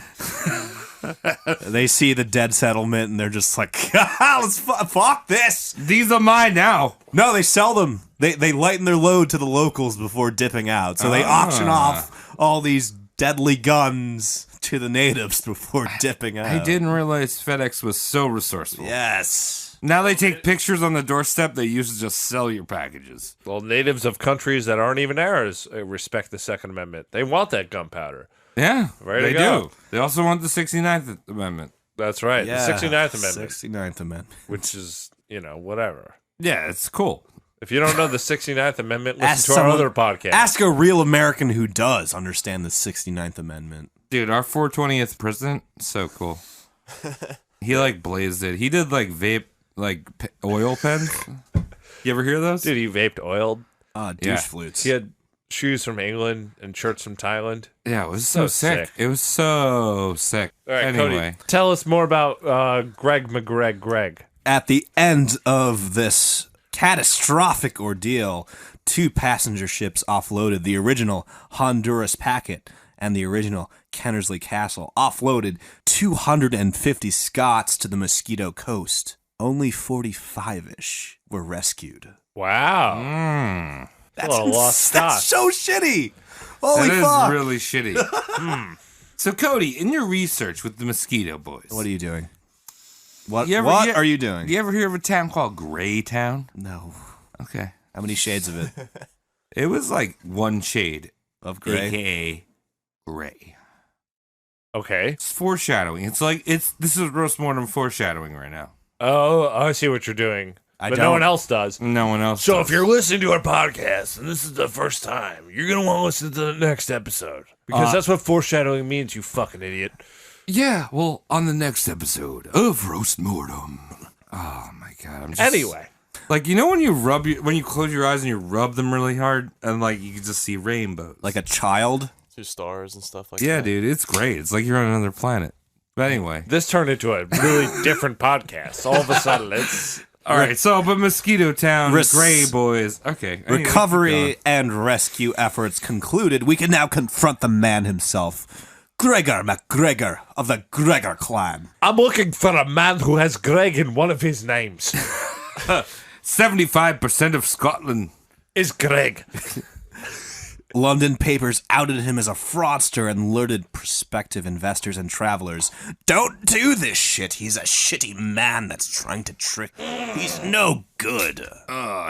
H: They see the dead settlement and they're just like, let's fuck this.
I: These are mine now.
H: No, they sell them. They lighten their load to the locals before dipping out. So they auction off all these deadly guns to the natives before dipping out.
I: I didn't realize FedEx was so resourceful.
H: Yes.
I: Now they take pictures on the doorstep they use to just sell your packages.
A: Well, natives of countries that aren't even ours respect the Second Amendment. They want that gunpowder.
I: Yeah,
A: Way to
I: they
A: go.
I: do. They also want the 69th Amendment.
A: That's right.
H: Yeah.
A: The 69th Amendment,
H: 69th Amendment.
A: which is, whatever.
I: Yeah, it's cool.
A: If you don't know the 69th Amendment,
H: Ask
A: listen to our
H: someone-
A: other podcast.
H: Ask a real American who does understand the 69th Amendment.
I: Dude, our 420th president, so cool. He like blazed it. He did like vape, like oil pens. You ever hear those?
A: Dude, he vaped oiled.
H: Douche
I: Yeah.
H: flutes.
A: He had shoes from England and shirts from Thailand.
I: Yeah, it was so sick.
A: sick.
I: It was so sick.
A: All right,
I: Anyway,
A: Cody, tell us more about Greg.
H: At the end of this catastrophic ordeal, 2 passenger ships offloaded. The original Honduras packet and the original Kennersley Castle offloaded 250 Scots to the Mosquito Coast. Only 45-ish were rescued.
A: Wow.
H: That's,
A: Well, lost
H: that's so shitty. Holy
I: that
H: fuck.
I: is really shitty. So, Cody, in your research with the Mosquito Boys,
H: What are you doing? What
I: You ever-
H: what
I: you-
H: are you doing?
I: do you ever hear of a town called Greytown?
H: No.
I: Okay.
H: How many shades of it?
I: It was like one shade,
H: Of gray?
I: aka gray.
A: Okay.
I: It's foreshadowing. This is roast mortem foreshadowing right now.
A: Oh, I see what you're doing.
H: I
A: But no
H: don't.
A: one else does.
I: No one else.
A: So
I: does.
A: if you're listening to our podcast and this is the first time, you're going to want to listen to the next episode. Because that's what foreshadowing means, you fucking idiot.
I: Yeah, well, on the next episode of Roast Mortem. Oh my god! I'm just,
A: Anyway.
I: like when you close your eyes and you rub them really hard, and like you can just see rainbows.
H: Like a child?
B: 2 stars and stuff like
I: yeah,
B: that.
I: dude, it's great. It's like you're on another planet. But anyway,
A: This turned into a really different podcast. All of a sudden, it's...
I: all right. So, but Mosquito Town,
H: Res-
I: Gray Boys. Okay, anyway, keep
H: Recovery
I: going.
H: and rescue efforts concluded. We can now confront the man himself, Gregor MacGregor of the Gregor clan.
A: I'm looking for a man who has Greg in one of his names.
I: 75% of Scotland.
A: Is Greg.
H: London papers outed him as a fraudster and alerted prospective investors and travelers. Don't do this shit. He's a shitty man that's trying to trick. He's no good.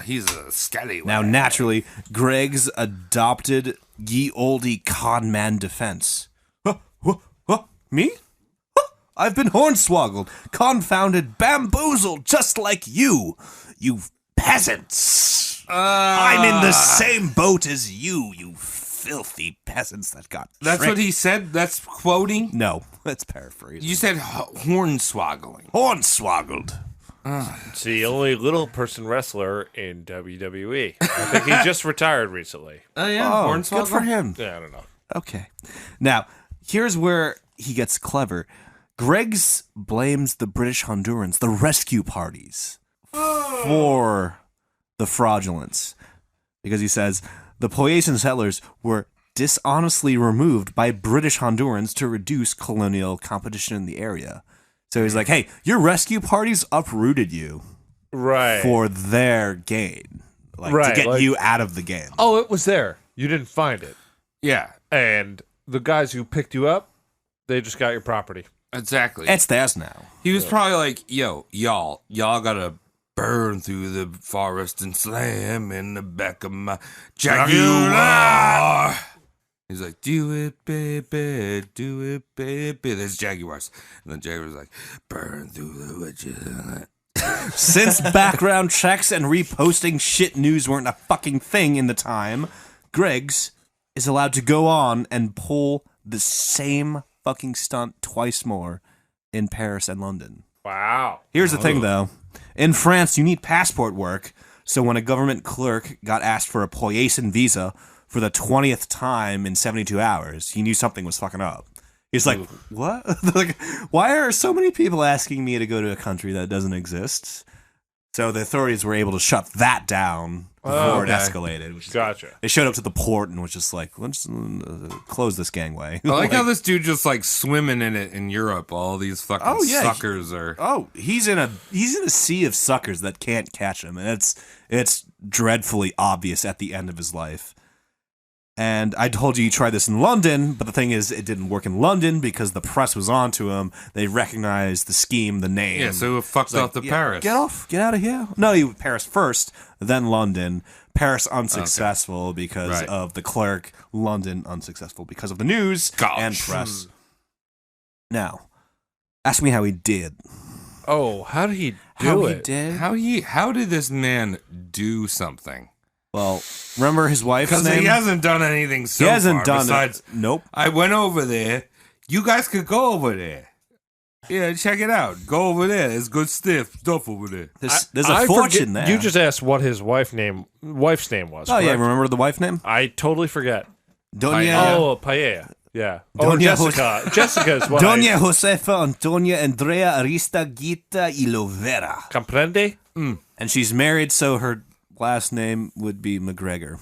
I: He's a scallywag.
H: Now, naturally, Greg's adopted ye olde con man defense. Me? I've been hornswoggled, confounded, bamboozled, just like you peasants. I'm in the same boat as you filthy peasants that got
I: That's
H: tricked.
I: what he said. That's quoting.
H: No, that's paraphrasing.
I: You said hornswoggling.
H: Hornswoggled.
A: It's the only little person wrestler in WWE. I think he just retired recently.
I: Oh yeah,
H: Oh,
I: Hornswoggle?
H: good for him.
A: Yeah, I don't know.
H: Okay. Now, here's where he gets clever. Greggs blames the British Hondurans, the rescue parties, for the fraudulence. Because he says the Poyasan settlers were dishonestly removed by British Hondurans to reduce colonial competition in the area. So he's like, hey, your rescue parties uprooted you
A: Right.
H: for their gain. Like,
A: Right,
H: to get
A: like-
H: you out of the game.
A: Oh, it was there. You didn't find it.
I: Yeah,
A: And the guys who picked you up, they just got your property.
I: exactly.
H: It's theirs now.
I: He was probably like, yo, y'all gotta burn through the forest and slam in the back of my Jaguar. He's like, do it, baby, do it, baby. There's Jaguars. And then Jaguar's like, burn through the witches.
H: Since background checks and reposting shit news weren't a fucking thing in the time, Greggs is allowed to go on and pull the same fucking stunt twice more in Paris and London.
A: Wow.
H: Here's the thing, though. In France, you need passport work, so when a government clerk got asked for a Poyasan visa for the 20th time in 72 hours, he knew something was fucking up. He's like, what? Like, why are so many people asking me to go to a country that doesn't exist? So the authorities were able to shut that down before it escalated. Which is,
A: Gotcha.
H: they showed up to the port and was just like, let's close this gangway.
I: I like how this dude just like swimming in it in Europe. All these fucking
H: Oh, yeah.
I: suckers are.
H: Oh, he's in a sea of suckers that can't catch him, and it's dreadfully obvious at the end of his life. And I told you try this in London, but the thing is, it didn't work in London because the press was onto him. They recognized the scheme, the name.
I: Yeah, so it fucked
H: It's
I: off to
H: yeah,
I: Paris.
H: Get out of here. No, he Paris first, then London. Paris unsuccessful because
I: Right.
H: of the clerk. London unsuccessful because of the news and press. Now, ask me how he did.
A: Oh, how did he do
H: How
A: it?
H: he did?
I: How did this man do something?
H: Well, remember his wife's
I: Because
H: name?
I: he hasn't done anything so
H: He hasn't
I: far.
H: done
I: Besides,
H: it. Nope.
I: I went over there. You guys could go over there. Yeah, check it out. Go over there. There's good stuff over there.
H: There's a
A: I
H: fortune
A: forget-
H: there.
A: You just asked what his wife's name was.
H: Oh yeah,
A: correct?
H: remember the wife name?
A: I totally forget.
H: Doña
A: Oh, Paella. Yeah. Oh,
H: Doña
A: Jessica. Jessica's what
H: Doña Josefa Antonia Andrea Arista Gita y Lovera.
A: Comprende?
H: And she's married, so her last name would be MacGregor.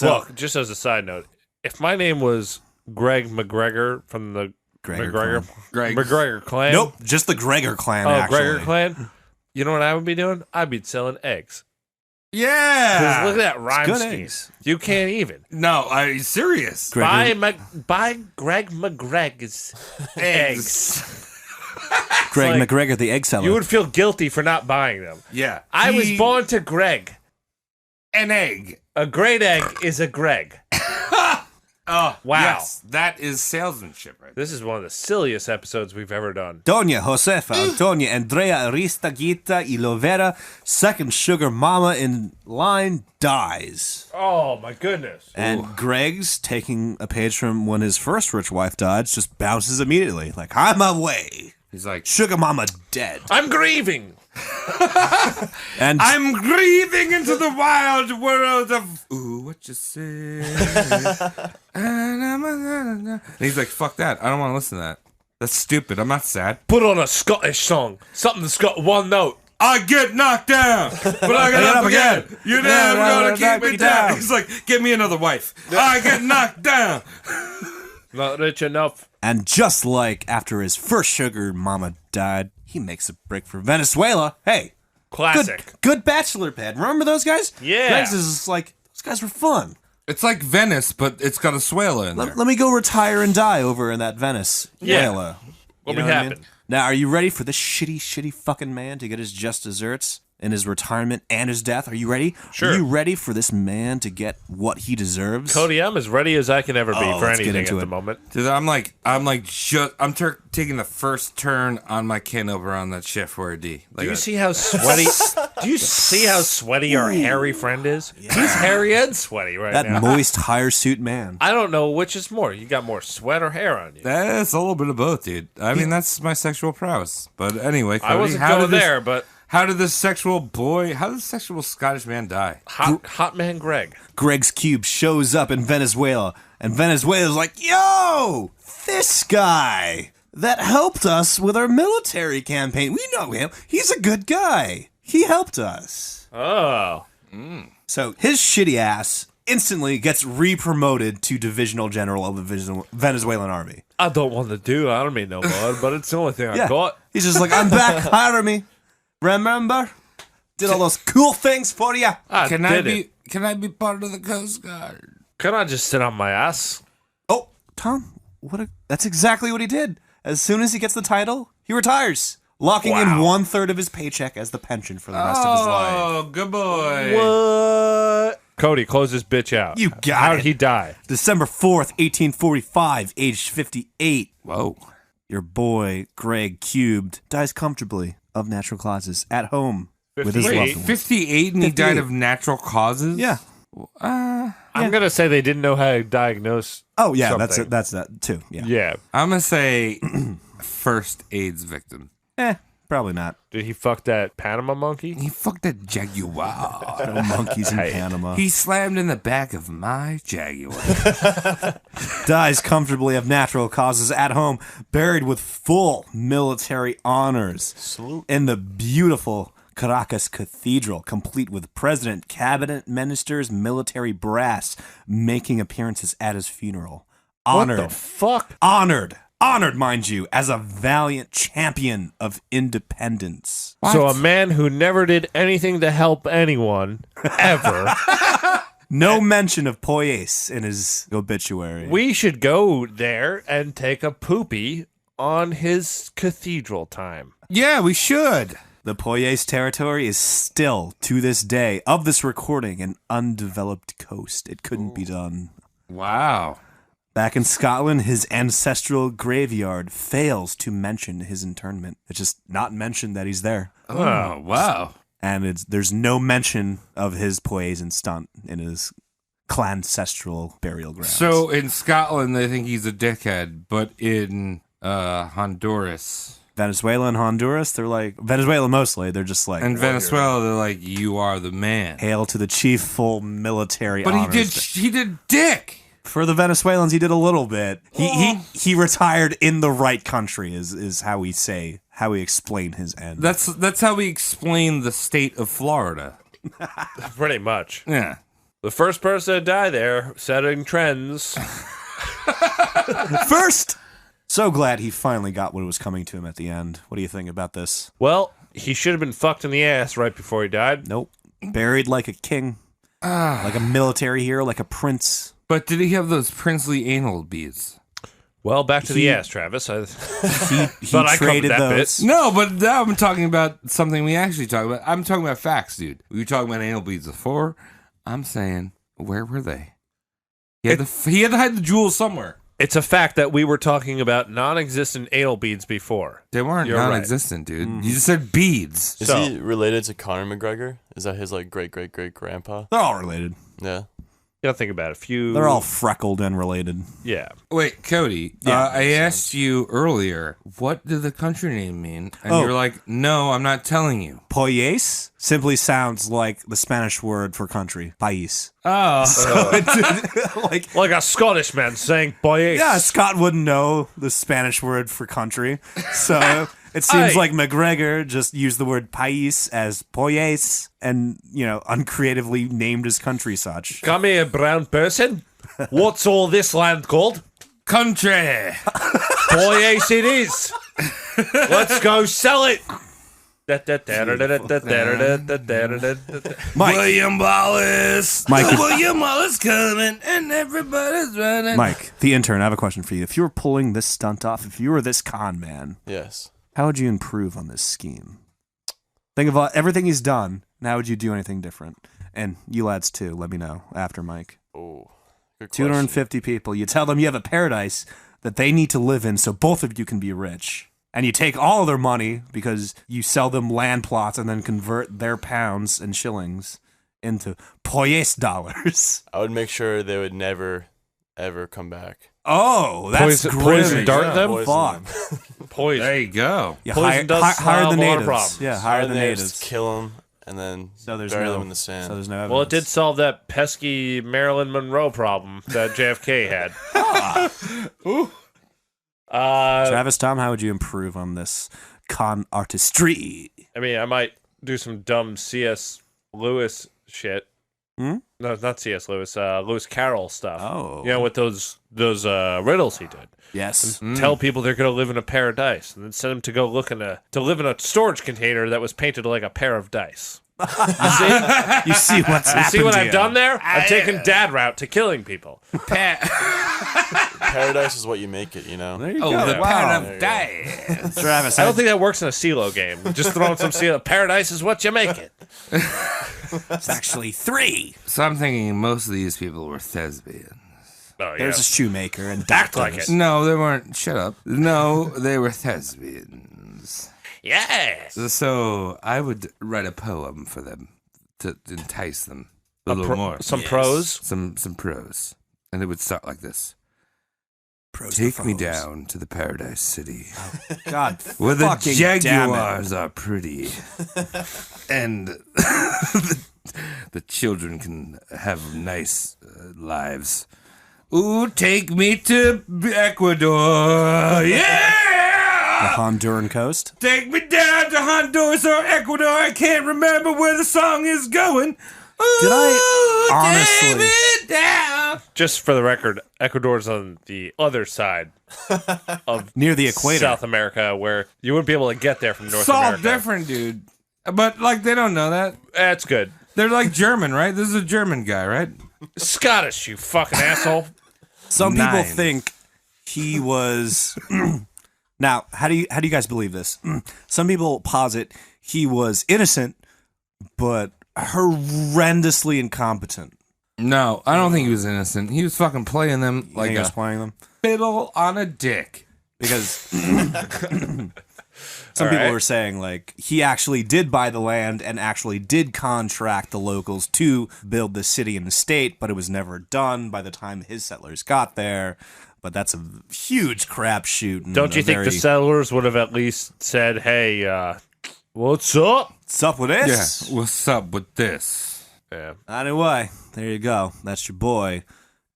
A: Well, just as a side note, if my name was Greg MacGregor from the
H: Gregor
A: MacGregor clan.
H: Nope, just the Gregor clan,
A: Oh,
H: actually.
A: Gregor clan. You know what I would be doing? I'd be selling eggs. 'Cause
I: Yeah.
A: look at that rhyme
H: good
A: scheme.
H: eggs.
A: You can't even.
I: No, I'm serious.
H: Gregor,
A: Buy Greg MacGregor's eggs.
H: Greg
A: like-
H: MacGregor, the egg seller.
A: You would feel guilty for not buying them.
I: Yeah.
A: I was born to Greg.
I: an egg.
A: A great egg is a Greg.
I: Oh,
A: Wow.
I: Yes, that is salesmanship right there.
A: This is one of the silliest episodes we've ever done.
H: Doña Josefa Antonia Andrea Arista Gita y Lovera, second sugar mama in line, dies.
A: Oh, my goodness.
H: And Greg's, taking a page from when his first rich wife died, just bounces immediately. Like, I'm away.
I: He's like,
H: Sugar mama dead.
A: I'm grieving.
H: And
I: I'm grieving into the wild world of ooh, what you say. And he's like, fuck that. I don't want to listen to that. That's stupid. I'm not sad.
A: Put on a Scottish song. Something that's got one note.
I: I get knocked down, but I get up again. You're never gonna keep me down. He's like, get me another wife. I get knocked down.
A: Not rich enough.
H: And just like after his first sugar mama died, he makes a break for Venezuela. Hey,
A: Classic.
H: good bachelor pad. Remember those guys?
A: Yeah.
H: Greg's is just like, those guys were fun.
I: It's like Venice, but it's got a Suela in there.
H: Let me go retire and die over in that Venice.
A: Yeah.
H: Whala.
A: What
H: You
A: would
H: know
A: happen?
H: Now, are you ready for this shitty fucking man to get his just desserts? in his retirement and his death. Are you ready?
A: Sure.
H: Are you ready for this man to get what he deserves?
A: Cody, I'm as ready as I can ever be for
H: let's get
A: anything
H: into
A: at
H: it.
A: the moment.
I: Dude, taking the first turn on my can opener on that Chef 4D.
A: Do you see how sweaty? Do you see how sweaty our hairy friend is? He's hairy and sweaty right
H: That
A: now.
H: moist hiresuit man.
A: I don't know which is more. You got more sweat or hair on you.
I: That's a little bit of both, dude. I mean, that's my sexual prowess. But anyway, Cody,
A: I wasn't going there, but
I: how did this sexual Scottish man die?
A: hot man Greg.
H: Greg's cube shows up in Venezuela, and Venezuela's like, yo, this guy that helped us with our military campaign. We know him. He's a good guy. He helped us.
A: Oh.
H: So his shitty ass instantly gets re-promoted to divisional general of the Venezuelan army.
A: I don't want to do Army no more, but it's the only thing I got.
H: He's just like, I'm back, hire me. Remember? Did all those cool things for you.
I: Can I be part of the Coast Guard?
A: Can I just sit on my ass?
H: Oh, Tom, that's exactly what he did. As soon as he gets the title, he retires, locking in 1/3 of his paycheck as the pension for the rest of his life.
I: Oh, good boy.
A: What? Cody, close this bitch out.
H: You got
A: How
H: it.
A: did he die?
H: December 4th, 1845, aged 58.
I: Whoa.
H: Your boy, Greg Cubed, dies comfortably of natural causes at home with his
A: 58?
H: loved ones.
I: 58 and he
H: 58.
I: died of natural causes?
H: Yeah.
A: I'm going to say they didn't know how to diagnose.
H: Oh, yeah,
A: something.
H: that's that too. Yeah.
A: Yeah.
I: I'm going to say first AIDS victim.
H: Probably not.
A: Did he fuck that Panama monkey?
I: He fucked a Jaguar.
H: No monkeys in Panama.
I: He slammed in the back of my Jaguar.
H: Dies comfortably of natural causes at home, buried with full military honors.
B: Salute.
H: In the beautiful Caracas Cathedral, complete with president, cabinet ministers, military brass making appearances at his funeral. Honored.
A: What the fuck?
H: Honored, mind you, as a valiant champion of independence.
A: So a man who never did anything to help anyone, ever.
H: No mention of Poyes in his obituary.
A: We should go there and take a poopy on his cathedral time.
I: Yeah, we should.
H: The Poyes territory is still, to this day, of this recording, an undeveloped coast. It couldn't be done.
I: Wow.
H: Back in Scotland, his ancestral graveyard fails to mention his internment. It's just not mentioned that he's there.
I: Oh, wow.
H: And there's no mention of his Poyes stunt in his clancestral burial ground.
I: So in Scotland, they think he's a dickhead, but in Honduras...
H: Venezuela and Honduras, they're like, Venezuela mostly, they're just like,
I: In Venezuela, they're like, you are the man.
H: hail to the chief, full military
I: But
H: honors.
I: he did dick.
H: For the Venezuelans, he did a little bit. He retired in the right country is how we explain his end.
I: That's how we explain the state of Florida.
A: Pretty much.
I: Yeah.
A: The first person to die there, setting trends.
H: First! So glad he finally got what was coming to him at the end. What do you think about this?
A: Well, he should have been fucked in the ass right before he died.
H: Nope. Buried like a king. Like a military hero, like a prince.
I: But did he have those princely anal beads?
A: Well, back to the ass, Travis.
H: He
A: But I covered
H: traded
A: that
H: those.
I: No, but now I'm talking about something we actually talk about. I'm talking about facts, dude. We were talking about anal beads before. I'm saying, where were they? He had to hide the jewels somewhere.
A: It's a fact that we were talking about non-existent anal beads before.
I: They weren't
A: You're right.
I: non-existent, dude. You just said beads.
B: Is
A: So-
B: he related to Conor McGregor? Is that his like great grandpa?
H: They're all related.
B: Yeah.
A: You gotta think about it.
H: They're all freckled and related.
A: Yeah.
I: Wait, Cody,
H: Yeah,
I: I asked you earlier, what did the country name mean? And
H: Oh.
I: you're like, no, I'm not telling you.
H: Poyes simply sounds like the Spanish word for country. País.
I: Oh.
H: So it's like,
A: Like a Scottish man saying, boy,
H: yeah, Scott wouldn't know the Spanish word for country. So it seems
A: Aye.
H: like MacGregor just used the word país as Poyes and, uncreatively named his country such.
A: come here, brown person. What's all this land called?
I: Country.
A: Boy, yes, it is. Let's go sell it.
H: Mike,
I: William Wallace.
H: Mike.
I: William Wallace coming and everybody's running.
H: Mike, the intern, I have a question for you. If you were pulling this stunt off, if you were this con man,
B: Yes.
H: how would you improve on this scheme? Think of everything he's done. Now, would you do anything different? And you lads too. Let me know after Mike.
B: Oh, good question.
H: 250 people. You tell them you have a paradise that they need to live in, so both of you can be rich. And you take all of their money because you sell them land plots and then convert their pounds and shillings into Poyes dollars.
B: I would make sure they would never, ever come back.
H: Oh, that's
A: Poison-
H: great.
A: poison dart them?
B: Poison
H: Fuck.
A: Poison.
I: There you go.
H: Yeah,
A: Poison does
H: hire
A: solve
H: the
A: a lot of
H: natives.
A: problems.
H: Yeah, hire the natives.
B: kill them, and then
H: So there's
B: bury
H: no
B: them in the sand.
H: So there's no evidence.
A: Well, it did solve that pesky Marilyn Monroe problem that JFK had.
H: Travis, Tom, how would you improve on this con artistry?
A: I mean, I might do some dumb C.S. Lewis shit.
H: Hmm?
A: No, not C.S. Lewis. Lewis Carroll stuff.
H: Oh.
A: You know, with those riddles he did.
H: Yes.
A: Tell people they're going to live in a pair of dice, and then send them to go look to live in a storage container that was painted like a pair of dice.
H: You see what's
A: You
H: happened
A: see what
H: to
A: I've
H: you.
A: done there? I've taken dad route to killing people.
B: Paradise is what you make it, you know?
H: There you
I: Oh,
H: go.
I: the
H: Wow.
I: pound of dice.
H: Travis,
A: I don't think that works in a CeeLo game. Just throwing some CeeLo. Paradise is what you make it.
H: it's actually 3.
I: So I'm thinking most of these people were thespians.
A: Oh, yeah.
H: There's a shoemaker and
A: Act like
H: doctors.
A: it.
I: No, they weren't. Shut up. No, they were thespians.
A: Yes.
I: So I would write a poem for them to entice them a little more.
A: Some prose.
I: Some prose. And it would start like this.
H: Pros
I: Take
H: to
I: me
H: foes.
I: down to the paradise city,
H: God,
I: where the
H: fucking damn it.
I: jaguars are pretty, and the children can have nice lives. Ooh, take me to Ecuador,
H: The
I: yeah!
H: Honduran coast.
I: Take me down to Honduras or Ecuador. I can't remember where the song is going. Ooh,
H: Did I honestly-
I: take me down.
A: Just for the record, Ecuador's on the other side of
H: Near the equator.
A: South America, where you wouldn't be able to get there from North
I: It's all
A: America.
I: different, dude. But like they don't know that.
A: That's good.
I: They're like German, right? This is a German guy, right?
A: Scottish, you fucking asshole.
H: Some people
I: 9.
H: think he was. Now, how do you guys believe this? Some people posit he was innocent, but horrendously incompetent.
I: No, I don't think he was innocent. He was fucking playing them like
H: He
I: a
H: was playing them
I: fiddle on a dick.
H: because some people were saying like he actually did buy the land and actually did contract the locals to build the city and the state, but it was never done by the time his settlers got there. But that's a huge crapshoot. and
A: Don't you
H: a
A: think the
H: very-
A: settlers would have at least said, hey, what's up?
H: What's up with this?
I: Yeah, what's up with this?
A: Yeah.
H: Anyway, there you go. That's your boy,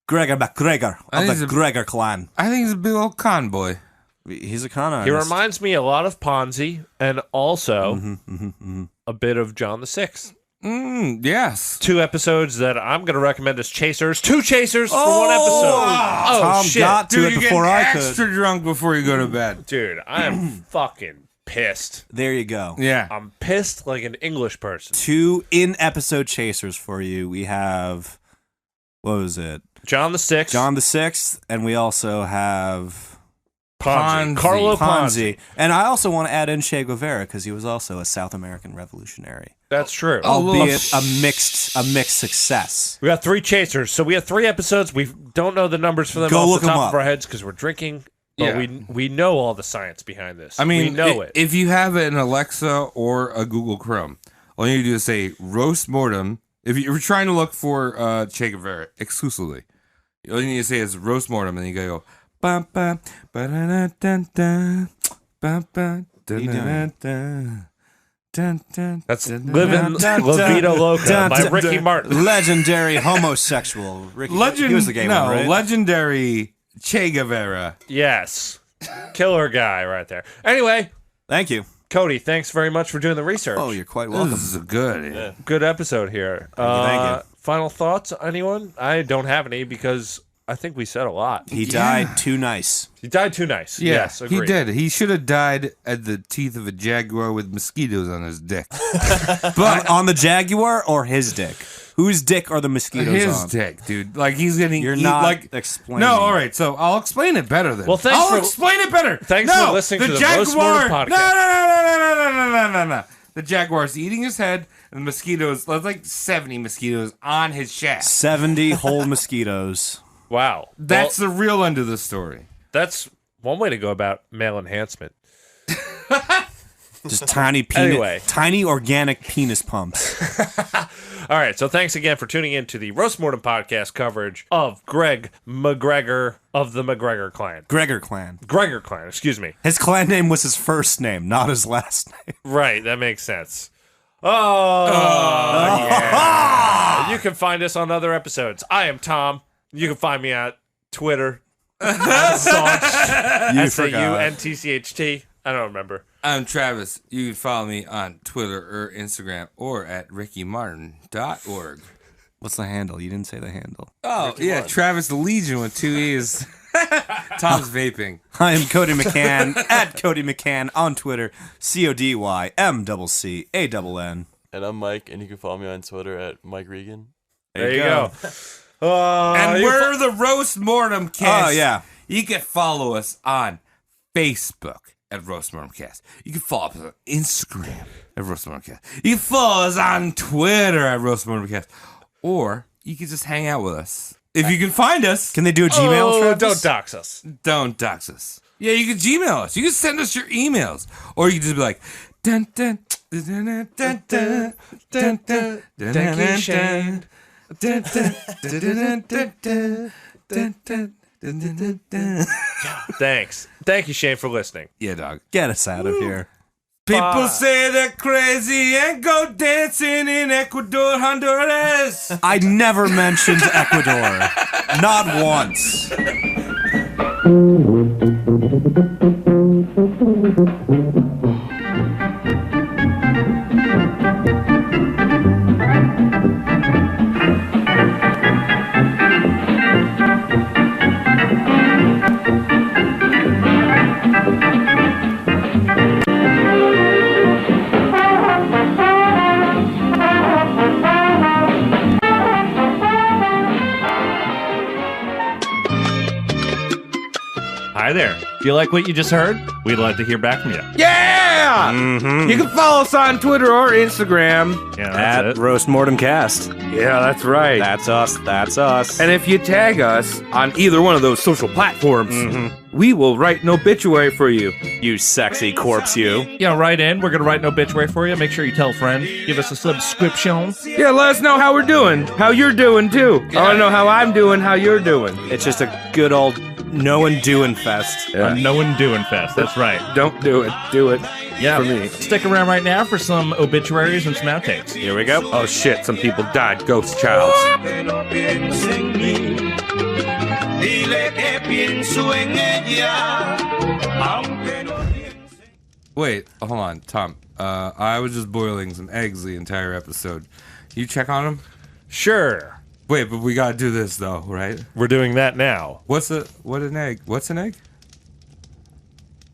H: Gregor MacGregor
I: I
H: of
I: think
H: the
I: it's a-
H: Gregor clan.
I: I think he's a big old con boy.
H: He's a con artist.
A: He reminds me a lot of Ponzi and also a bit of John the Sixth.
I: Yes.
A: 2 episodes that I'm going to recommend as chasers. 2 chasers for 1 episode. Oh,
H: Tom
A: shit.
H: got to
I: Dude,
H: it
I: you're
H: before
I: getting
H: I could.
I: extra drunk before you go to bed.
A: Dude, I am fucking pissed.
H: There you go.
I: Yeah.
A: I'm pissed like an English person.
H: 2 in-episode chasers for you. We have, what was it?
A: John the Sixth.
H: John the Sixth, and we also have
A: Ponzi.
I: Ponzi.
A: Carlo Ponzi.
H: Ponzi. And I also want to add in Che Guevara because he was also a South American revolutionary,
A: That's true.
H: albeit a mixed success.
A: We got 3 chasers. So we have 3 episodes. We don't know the numbers for them
H: Go
A: off
H: look
A: the top
H: 'em
A: of
H: up.
A: our heads because we're drinking. But
I: Yeah.
A: we know all the science behind this.
I: I mean,
A: we know it.
I: if you have an Alexa or a Google Chrome, all you need to do is say roast mortem. If you're trying to look for Che Guevara exclusively, all you need to say is roast mortem, and you go bum bum ba da da dun dun bum bum da
H: you
I: da
H: doing?
I: dun dun dun.
A: That's
I: dun, dun,
A: Living
I: dun.
A: La Vida Loca
H: Dun,
A: by
H: dun,
A: Ricky
H: dun.
A: Martin.
H: Legendary homosexual. Ricky, he was the gay one, right?
I: legendary Che Guevara.
A: Yes. Killer guy right there. Anyway,
H: Thank you.
A: Cody, thanks very much for doing the research.
H: Oh, you're quite welcome.
I: This is good.
A: Good episode here.
H: Thank you.
A: Final thoughts, anyone? I don't have any because I think we said a lot.
H: He died too nice.
A: He died too nice.
I: Yeah,
A: Yes,
I: he
A: agreed.
I: did. He should have died at the teeth of a jaguar with mosquitoes on his dick. But
H: On the Jaguar or his dick? Whose dick are the mosquitoes
I: his
H: on?
I: dick, dude. Like he's getting.
H: You're not
I: like
H: explaining.
I: No, all right. So I'll explain it better then.
A: Well, thanks
I: I'll
A: for-
I: explain it better.
A: thanks
I: no,
A: for listening
I: the
A: to the
I: jaguar.
A: Roast Mortem podcast.
I: No. the jaguar's eating his head, and the mosquitoes, there's like 70 mosquitoes on his shaft.
H: 70 whole mosquitoes.
A: Wow.
I: That's
A: Well,
I: the real end of the story.
A: that's one way to go about male enhancement.
H: Just tiny penis,
A: Anyway.
H: tiny organic penis pumps.
A: All right, so thanks again for tuning in to the Roast Mortem podcast coverage of Greg MacGregor of the MacGregor clan.
H: Gregor clan.
A: Gregor clan, excuse me.
H: His clan name was his first name, not his last name.
A: Right, that makes sense. Yeah. You can find us on other episodes. I am Tom. You can find me at Twitter. SAUNTCHT. I don't remember.
I: I'm Travis. You can follow me on Twitter or Instagram or at rickymartin.org.
H: What's the handle? You didn't say the handle.
I: Oh, yeah, Travis the Legion with 2 E's. Tom's vaping.
H: I am Cody McCann at Cody McCann on Twitter. CODYMCCANN.
B: And I'm Mike, and you can follow me on Twitter at Mike Regan.
A: There you go.
I: And we're the Roast Mortem Cast.
H: Oh, yeah.
I: You can follow us on Facebook at Roast Mortem Cast. You can follow us on Instagram at Roast Mortem Cast. You can follow us on Twitter at Roast Mortem Cast. Or you can just hang out with us. If you can find us.
H: Can they do a Gmail, Travis?
A: Don't dox us.
I: Don't dox us. Yeah, you can Gmail us. You can send us your emails. Or you can just be like, dun dun dun dun dun dun dun dun.
A: Thank you, Shane.
I: Dun, dun, dun, dun, dun, dun, dun, dun, dun, dun, dun.
A: Thanks. Thank you, Shane, for listening.
I: Yeah, dog.
H: Get us out of here.
I: People say they're crazy and go dancing in Ecuador, Honduras.
H: I never mentioned Ecuador. Not once.
D: Hi there. Do you like what you just heard? We'd like to hear back from you.
C: Yeah! You can follow us on Twitter or Instagram.
D: Yeah, that's it.
H: Roast Mortem Cast.
C: Yeah, that's right.
H: That's us. That's us.
C: And if you tag us on either one of those social platforms, we will write an obituary for you.
H: You sexy corpse, you.
D: Yeah, write in. We're going to write an obituary for you. Make sure you tell a friend. Give us a subscription.
C: Yeah, let us know how we're doing. How you're doing, too. I want to know how I'm doing, how you're doing.
H: It's just a good old no one doing fest.
D: A no one doing fest. That's right.
C: Don't do it. Do it
D: Yeah.
C: for me.
D: Stick around right now for some obituaries and some outtakes.
C: Here we go. Oh, shit. Some people died. Ghost Childs.
I: Wait, hold on, Tom. I was just boiling some eggs the entire episode. You check on them?
A: Sure.
I: Wait, but we gotta do this though, right?
A: We're doing that now.
I: What's an egg? What's an egg?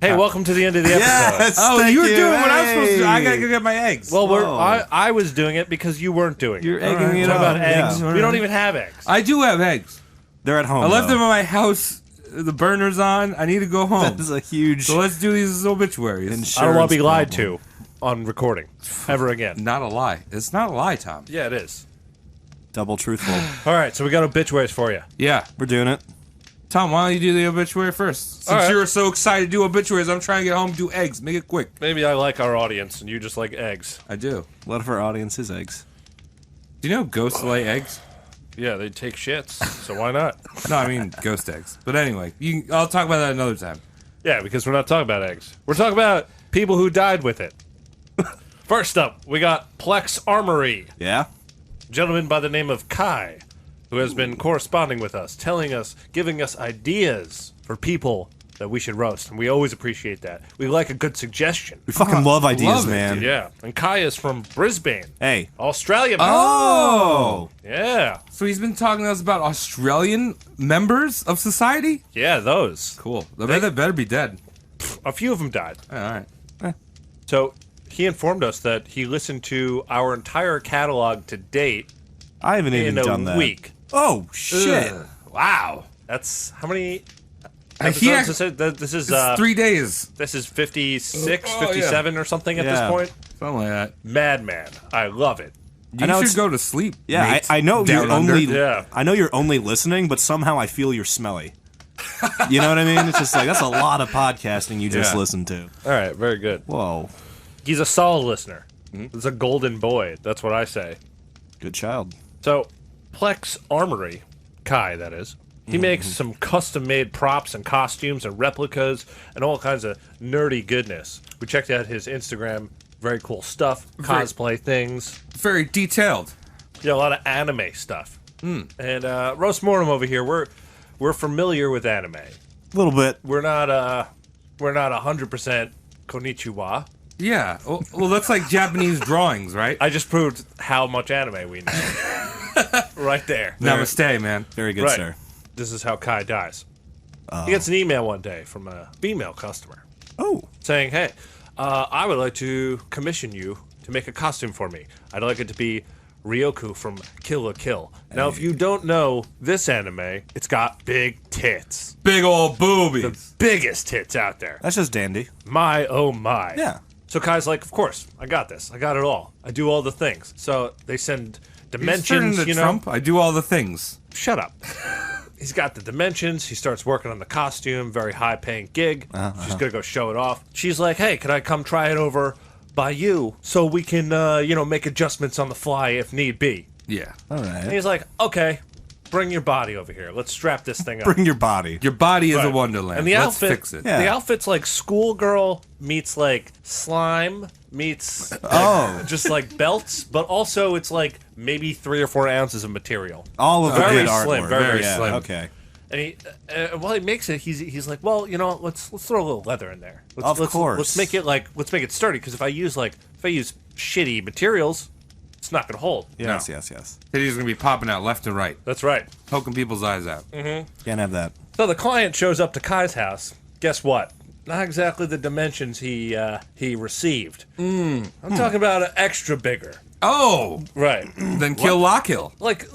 A: Hey, welcome to the end of the episode.
H: Yes,
I: Oh,
H: thank
I: you were
H: you.
I: doing what I was supposed to do. I
H: Hey.
I: gotta go get my eggs.
A: Well,
H: Whoa.
A: I was doing it because you weren't doing it.
H: You're egging it
A: Talk
H: up.
A: about eggs.
H: Yeah.
A: We don't even have eggs.
I: I do have eggs.
H: They're at home.
I: I left
H: though.
I: them at my house. The burner's on. I need to go home.
H: That is a huge
I: So let's do these obituaries.
A: I don't want to be
H: insurance
A: lied
H: problem.
A: to on recording ever again.
I: Not a lie. It's not a lie, Tom.
A: Yeah, it is.
H: Double truthful.
A: All right, so we got obituaries for you.
I: Yeah.
H: We're doing it.
I: Tom, why don't you do the obituary first? Since
A: All right.
I: you're so excited to do obituaries, I'm trying to get home, do eggs. Make it quick.
A: Maybe I like our audience and you just like eggs.
I: I do.
H: A lot of our audience is eggs.
I: Do you know ghosts lay eggs?
A: Yeah, they take shits, so why not?
I: No, I mean ghost eggs. But anyway, I'll talk about that another time.
A: Yeah, because we're not talking about eggs. We're talking about people who died with it. First up, we got Plex Armory.
H: Yeah?
A: A gentleman by the name of Kai, who has been corresponding with us, telling us, giving us ideas for people that we should roast, and we always appreciate that. We like a good suggestion.
H: We fucking love ideas,
I: love it,
H: man.
A: Yeah, and Kai is from Brisbane,
H: Hey.
A: Australia. man.
I: Oh!
A: Yeah,
I: So he's been talking to us about Australian members of society?
A: yeah, those.
I: Cool. They better be dead.
A: A few of them died.
I: All right.
A: So he informed us that he listened to our entire catalog to date
H: I haven't even
A: in
H: done
A: a
H: that.
A: week.
H: Oh, shit.
I: Ugh. Wow.
A: That's how many
I: He
A: episodes? This is
I: 3 days.
A: This is 56,
I: Oh, yeah.
A: 57 or something at
H: Yeah.
A: this point.
I: Something like that.
A: Madman. I love it.
I: You
H: know
I: should
H: it's-
I: go to sleep.
H: Yeah,
I: mate.
H: I know
I: Down
H: you're
I: under.
H: only.
A: Yeah.
H: I know you're only listening, but somehow I feel you're smelly. You know what I mean? It's just like that's a lot of podcasting you just
I: Yeah.
H: listened to.
A: All right, very good.
H: Whoa,
A: He's a solid listener. He's a golden boy. That's what I say.
H: good child.
A: So, Plex Armory, Kai, that is, he makes some custom-made props and costumes and replicas and all kinds of nerdy goodness. We checked out his Instagram. Very cool stuff. Cosplay things.
I: Very detailed.
A: Yeah, a lot of anime stuff. And Roast Mortem over here, we're familiar with anime.
H: A little bit.
A: We're not 100% konnichiwa.
I: Yeah. Well, that's like Japanese drawings, right?
A: I just proved how much anime we know. Right there.
I: Namaste, man.
H: Very good,
A: Right.
H: sir.
A: This is how Kai dies. He gets an email one day from a female customer
H: Oh,
A: saying, hey, I would like to commission you to make a costume for me. I'd like it to be Ryoku from Kill la Kill. Now, if you don't know this anime, it's got big tits.
I: Big old boobies.
A: The biggest tits out there.
H: that's just dandy.
A: My, oh my.
H: Yeah.
A: So Kai's like, of course, I got this. I got it all. I do all the things. So they send
I: He's turning
A: dimensions,
I: into
A: you know.
I: Trump. I do all the things.
A: Shut up. He's got the dimensions. He starts working on the costume. Very high-paying gig. She's gonna go show it off. She's like, "Hey, can I come try it over by you so we can, make adjustments on the fly if need be?"
I: Yeah.
H: All
A: And
H: right.
A: he's like, "Okay, bring your body over here. Let's strap this thing up."
H: Bring your body.
I: Your body is a
A: Right.
I: wonderland.
A: And the
I: Let's
A: outfit,
I: fix it.
H: Yeah.
A: the outfit's like schoolgirl meets like slime meets
H: Oh.
A: just like belts, but also it's like maybe 3 or 4 ounces of material.
H: All of the
A: Very
H: good
A: slim,
H: artwork.
A: very
H: yeah,
A: slim.
H: Okay.
A: And he, while he makes it, he's like, well, let's throw a little leather in there.
H: Of course.
A: Let's make it sturdy. Because if I use shitty materials, it's not gonna hold.
H: Yes,
I: No.
H: yes.
I: Titties gonna be popping out left and right,
A: That's right.
I: poking people's eyes out.
H: Can't have that.
A: So the client shows up to Kai's house. Guess what? Not exactly the dimensions he received. I'm talking about an extra bigger.
I: Oh,
A: Right.
I: then kill la kill.
A: like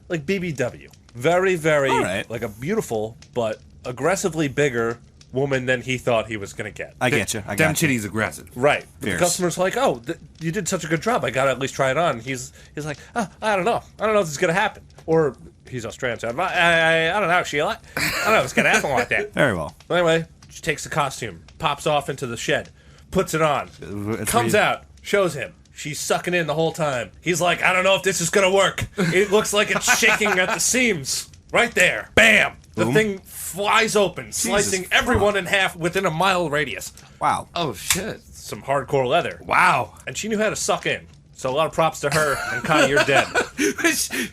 A: BBW. Very, very
H: All right.
A: like a beautiful but aggressively bigger woman than he thought he was gonna get.
H: I get you. I
I: Damn
H: got you.
I: chitty's aggressive.
A: Right. But the
H: Fierce.
A: customer's like, "Oh, you did such a good job. I gotta at least try it on." He's like, oh, "I don't know. I don't know if this is gonna happen." Or he's Australian, so I don't know, Sheila. I don't know if it's gonna happen like that.
H: Very well.
A: But anyway, she takes the costume, pops off into the shed, puts it on,
H: It's
A: comes
H: really-
A: out, shows him. She's sucking in the whole time. He's like, "I don't know if this is gonna work. It looks like it's shaking at the seams." Right there, bam! The
H: Boom.
A: thing flies open, slicing everyone in half within a mile radius.
H: Wow.
I: Oh shit!
A: Some hardcore leather.
I: Wow.
A: And she knew how to suck in. So a lot of props to her. And Kai, you're dead.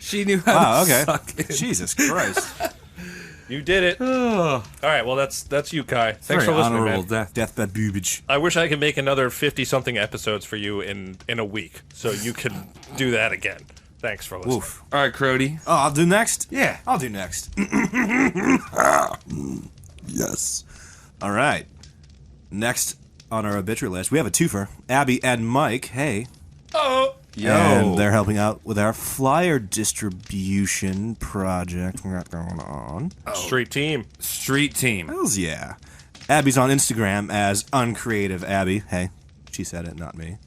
I: She knew how
H: Wow.
I: to
H: Okay.
I: suck in.
H: Jesus Christ.
A: You did it. All right. Well, that's you, Kai. Thanks
I: Very
A: for listening,
I: honorable
A: man.
I: death.
H: Deathbed boobage.
A: I wish I could make another 50-something episodes for you in a week, so you can do that again. Thanks for listening.
H: Oof.
I: All right, Crody.
H: Oh, I'll do next?
I: Yeah.
H: I'll do next. Yes. All right. Next on our obituary list, we have a twofer. Abby and Mike, hey.
A: Oh.
I: Yo.
H: And they're helping out with our flyer distribution project we got going on.
A: Street team.
I: Street team.
H: Hells yeah. Abby's on Instagram as Uncreative Abby. Hey, she said it, not me.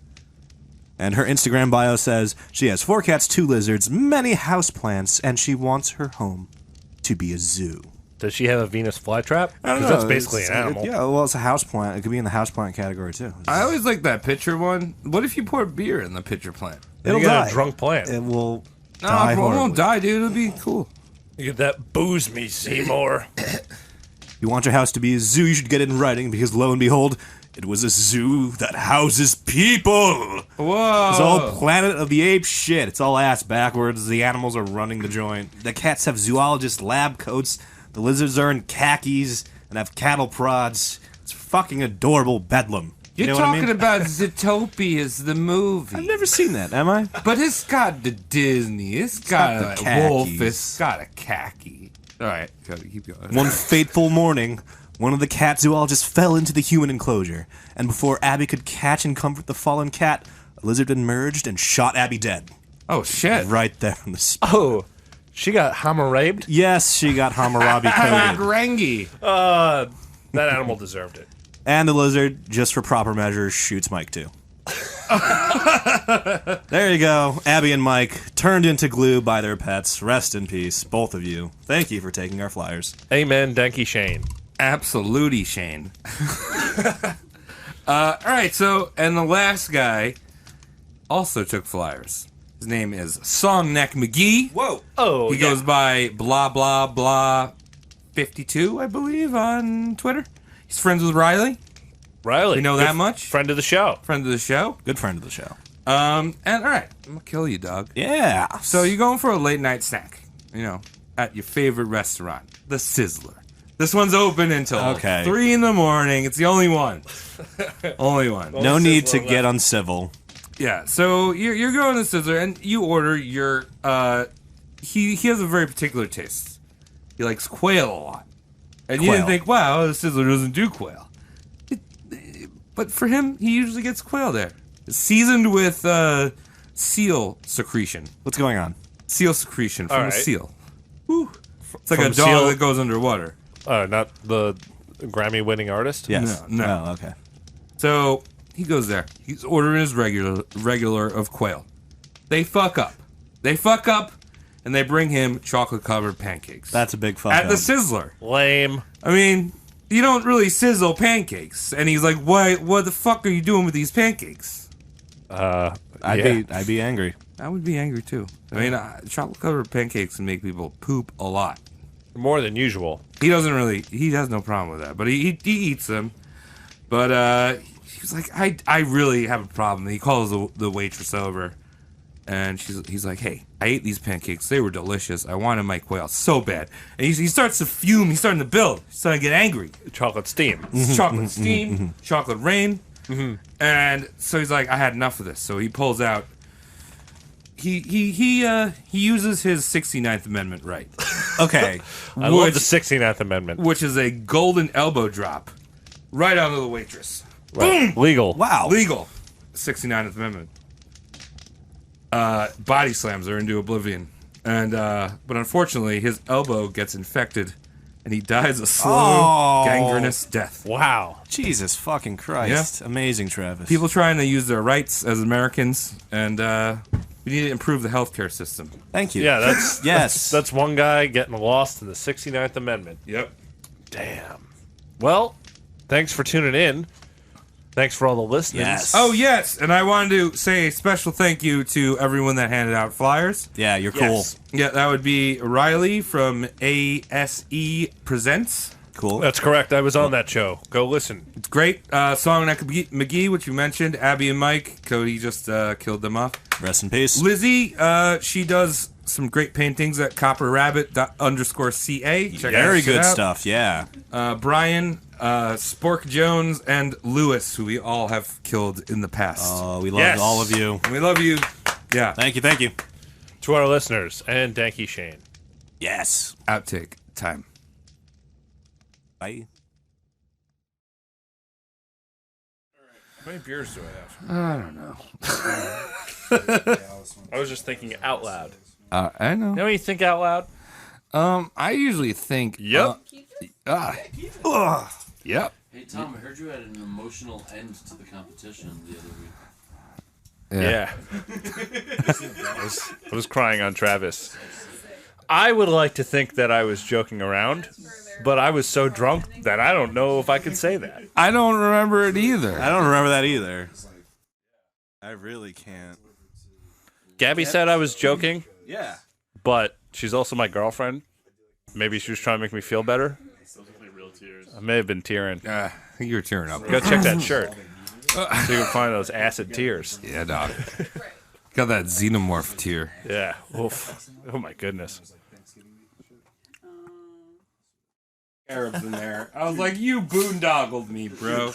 H: And her Instagram bio says she has 4 cats, 2 lizards, many houseplants, and she wants her home to be a zoo.
A: Does she have a Venus flytrap?
H: I don't know.
A: That's basically an
H: It's-
A: animal.
H: Yeah, well, it's a houseplant. It could be in the houseplant category, too.
I: I always like that pitcher one. What if you pour beer in the pitcher plant?
H: It'll
A: you got
H: die.
A: a drunk plant.
H: It will
I: No,
H: die
I: it won't
H: horribly.
I: die, dude. It'll be cool.
A: You get that booze me, Seymour.
H: You want your house to be a zoo, you should get it in writing, because lo and behold, it was a zoo that houses people.
I: Whoa.
H: It's all Planet of the Apes shit. It's all ass backwards. The animals are running the joint. The cats have zoologist lab coats. The lizards are in khakis and have cattle prods. It's fucking adorable bedlam. You
I: You're
H: know what I
I: talking
H: mean?
I: about Zootopia's the movie.
H: I've never seen that, am I?
I: But it's got the Disney. It's got
H: got the
I: a wolf.
H: khakis.
I: It's got a khaki. All right, keep going.
H: One fateful morning, one of the cat zoologists fell into the human enclosure, and before Abby could catch and comfort the fallen cat, a lizard emerged and shot Abby dead.
I: Oh shit!
H: Right there on the spot.
A: Oh, She got Hammurabed.
H: Yes, she got Hammurabi coded.
I: Grengi.
A: That animal deserved it.
H: And the lizard, just for proper measures, shoots Mike too. There you go. Abby and Mike turned into glue by their pets. Rest in peace, both of you. Thank you for taking our flyers.
A: Amen, Danky Shane.
I: Absolutely, Shane. All right, so, and the last guy also took flyers. His name is Songneck McGee.
H: Whoa.
A: Oh,
I: He goes by blah, blah, blah 52, I believe, on Twitter. He's friends with Riley.
A: Riley.
I: We know
A: good
I: that much.
A: Friend of the show.
I: Friend of the show.
H: Good friend of the show.
I: And, all right, I'm going to kill you, dog.
H: Yeah.
I: So you're going for a late night snack, at your favorite restaurant, the Sizzler. This one's open until 3 in the morning. It's the only one. Only one.
H: No need to get uncivil.
I: Yeah, so you're going to Sizzler, and you order your, he has a very particular taste. He likes quail a lot. And you didn't think, wow, the Sizzler doesn't do quail. But for him, he usually gets quail there. Seasoned with seal secretion.
H: What's going on?
I: Seal secretion from a seal.
H: Woo.
I: It's like
A: From
I: a
A: a
I: dog
A: seal?
I: that goes underwater.
A: Not the Grammy-winning artist?
H: Yes.
I: No.
H: Oh, okay.
I: So he goes there. He's ordering his regular of quail. They fuck up. And they bring him chocolate-covered pancakes.
H: That's a big fuck
I: at
H: up.
I: the Sizzler.
A: Lame.
I: I mean, you don't really sizzle pancakes. And he's like, what the fuck are you doing with these pancakes?
H: I'd be angry.
I: I would be angry too. I mean, chocolate-covered pancakes can make people poop a lot.
A: More than usual.
I: He has no problem with that, but he eats them. But he was like, I really have a problem. And he calls the waitress over, and he's like, hey, I ate these pancakes. They were delicious. I wanted my quail so bad. And he starts to fume. He's starting to build. He's starting to get angry.
A: Chocolate steam.
I: Chocolate steam, chocolate rain. And so he's like, I had enough of this. So he pulls out. He uses his 69th Amendment right.
H: Okay.
A: I love the 69th Amendment.
I: Which is a golden elbow drop right onto the waitress.
A: Right. Legal.
H: Wow.
I: Legal. 69th Amendment. Body slams her into oblivion. And but unfortunately, his elbow gets infected and he dies a slow, gangrenous death.
A: Wow.
H: Jesus fucking Christ. Amazing, Travis.
I: People trying to use their rights as Americans, and we need to improve the healthcare system.
H: Thank you.
A: Yeah, that's
H: Yes.
A: That's one guy getting lost in the 69th Amendment.
I: Yep.
A: Damn. Well, thanks for tuning in. Thanks for all the listeners.
H: Yes.
I: Oh, yes, and I wanted to say a special thank you to everyone that handed out flyers.
H: Yeah, you're cool.
A: Yes.
I: Yeah, that would be Riley from ASE Presents.
H: Cool.
A: That's correct. I was on that show. Go listen.
I: It's great. Songneck McGee, which you mentioned. Abby and Mike. Cody just killed them off.
H: Rest in peace.
I: Lizzie, she does some great paintings at copperrabbit_ca. Check
H: Very
I: that shit
H: good
I: out.
H: stuff. Yeah.
I: Brian, Spork Jones, and Lewis, who we all have killed in the past.
H: Oh, we love
A: Yes.
H: all of you.
I: We love you. Yeah.
H: Thank you. Thank you.
A: To our listeners and Danky Shane.
H: Yes.
I: Outtake time.
H: Bye.
A: How many beers do I have?
I: I don't know.
A: I was just thinking out loud.
I: I know.
A: You know when you think out loud?
I: I usually think.
A: Yep.
I: Yep.
F: Hey Tom, I heard you had an emotional end to the competition the other week.
A: Yeah. I was crying on Travis. I would like to think that I was joking around, but I was so drunk that I don't know if I could say that.
I: I don't remember it either.
H: I don't remember that either. I really can't.
A: Gabby said I was joking,
H: Yeah.
A: but she's also my girlfriend. Maybe she was trying to make me feel better. I may have been tearing.
I: I think you were tearing up.
A: Go check that shirt so you can find those acid tears.
I: Yeah, dog. Got that xenomorph tear.
A: Yeah. Oof. Oh my goodness.
I: Arabs in there. I was like, you boondoggled me, bro. You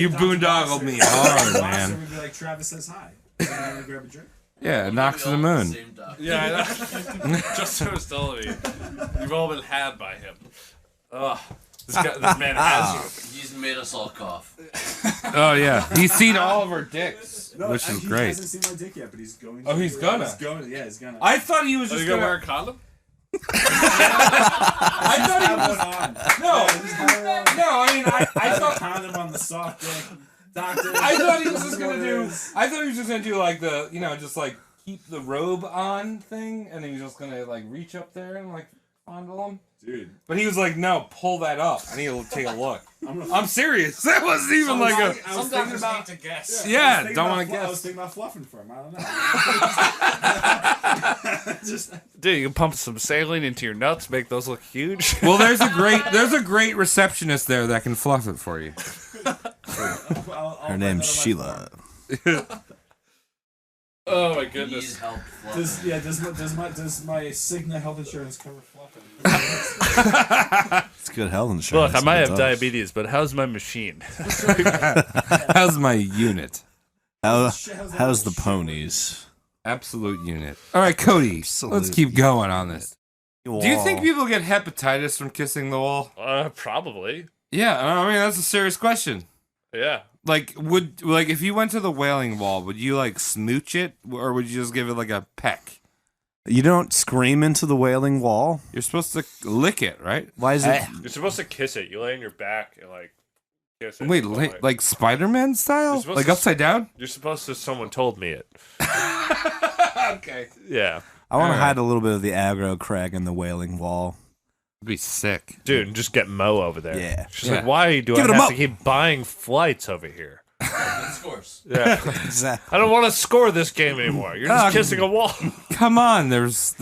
I: boondoggled me hard, man.
J: Would be like, Travis says hi. Grab a drink.
I: Yeah, knocks to the moon.
A: Yeah, I know. Just so was telling me. You've all been had by him. Ugh. This man has you.
F: He's made us all cough.
I: Oh, yeah. He's seen all of our dicks, which is
J: He
I: great.
J: hasn't seen my dick yet, but he's going to.
I: Oh, he's gonna?
J: He's going to, yeah, he's gonna.
I: I thought he was
A: Are
I: just
A: you gonna
I: gonna...
A: wear a condom?
I: I thought he was. No. I mean, I thought
J: condom on the soft dick. Doctor.
I: I thought he was just gonna do. I thought he was just gonna do like the, just like keep the robe on thing, and he was just gonna like reach up there and like fondle him.
J: Dude.
I: But he was like, no, pull that up. I need to take a look. I'm serious. That wasn't even like a.
J: I was thinking about to guess.
I: Yeah, don't want to guess.
J: I was thinking about fluffing for him. I don't know.
A: Dude, you can pump some saline into your nuts, make those look huge.
I: Well, there's a great receptionist there that can fluff it for you.
H: Her name's Sheila.
A: Oh my
F: Need
A: goodness.
F: help.
J: Does my Cigna health insurance cover fluffing?
H: It's good health insurance.
A: Look, I might
H: It
A: have
H: does.
A: diabetes, but how's my machine?
I: How's my unit?
H: How's the ponies?
I: Absolute unit. All right, Cody.
H: Absolute
I: Let's keep going on this.
H: Wall.
I: Do you think people get hepatitis from kissing the wall?
A: Probably.
I: Yeah, I mean that's a serious question.
A: Yeah.
I: Like, if you went to the Wailing Wall, would you like smooch it, or would you just give it like a peck?
H: You don't scream into the Wailing Wall?
I: You're supposed to lick it, right?
H: Why is it?
A: You're supposed to kiss it. You lay on your back and like kiss it.
I: Wait, like Spider-Man style?
A: You're supposed
I: Like
A: to-
I: upside down?
A: You're supposed to. Someone told me it.
I: Okay.
A: Yeah.
H: I want to
I: Alright.
H: hide a little bit of the aggro crag in the Wailing Wall.
I: It'd be sick.
A: Dude, and just get Mo over there.
H: Yeah.
A: She's
I: Yeah.
A: like, why do
H: Give it
A: I
H: a
A: have
H: Mo.
A: to keep buying flights over here?
F: Good scores.
A: Yeah.
H: Exactly.
A: I don't want to score this game anymore. You're just kissing a wall.
I: Come on, there's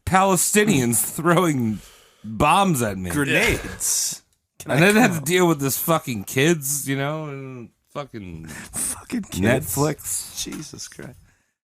I: Palestinians throwing bombs at me.
H: Grenades.
I: And then have to deal with this fucking kids, and fucking
H: Fucking kids.
I: Netflix.
H: Jesus Christ.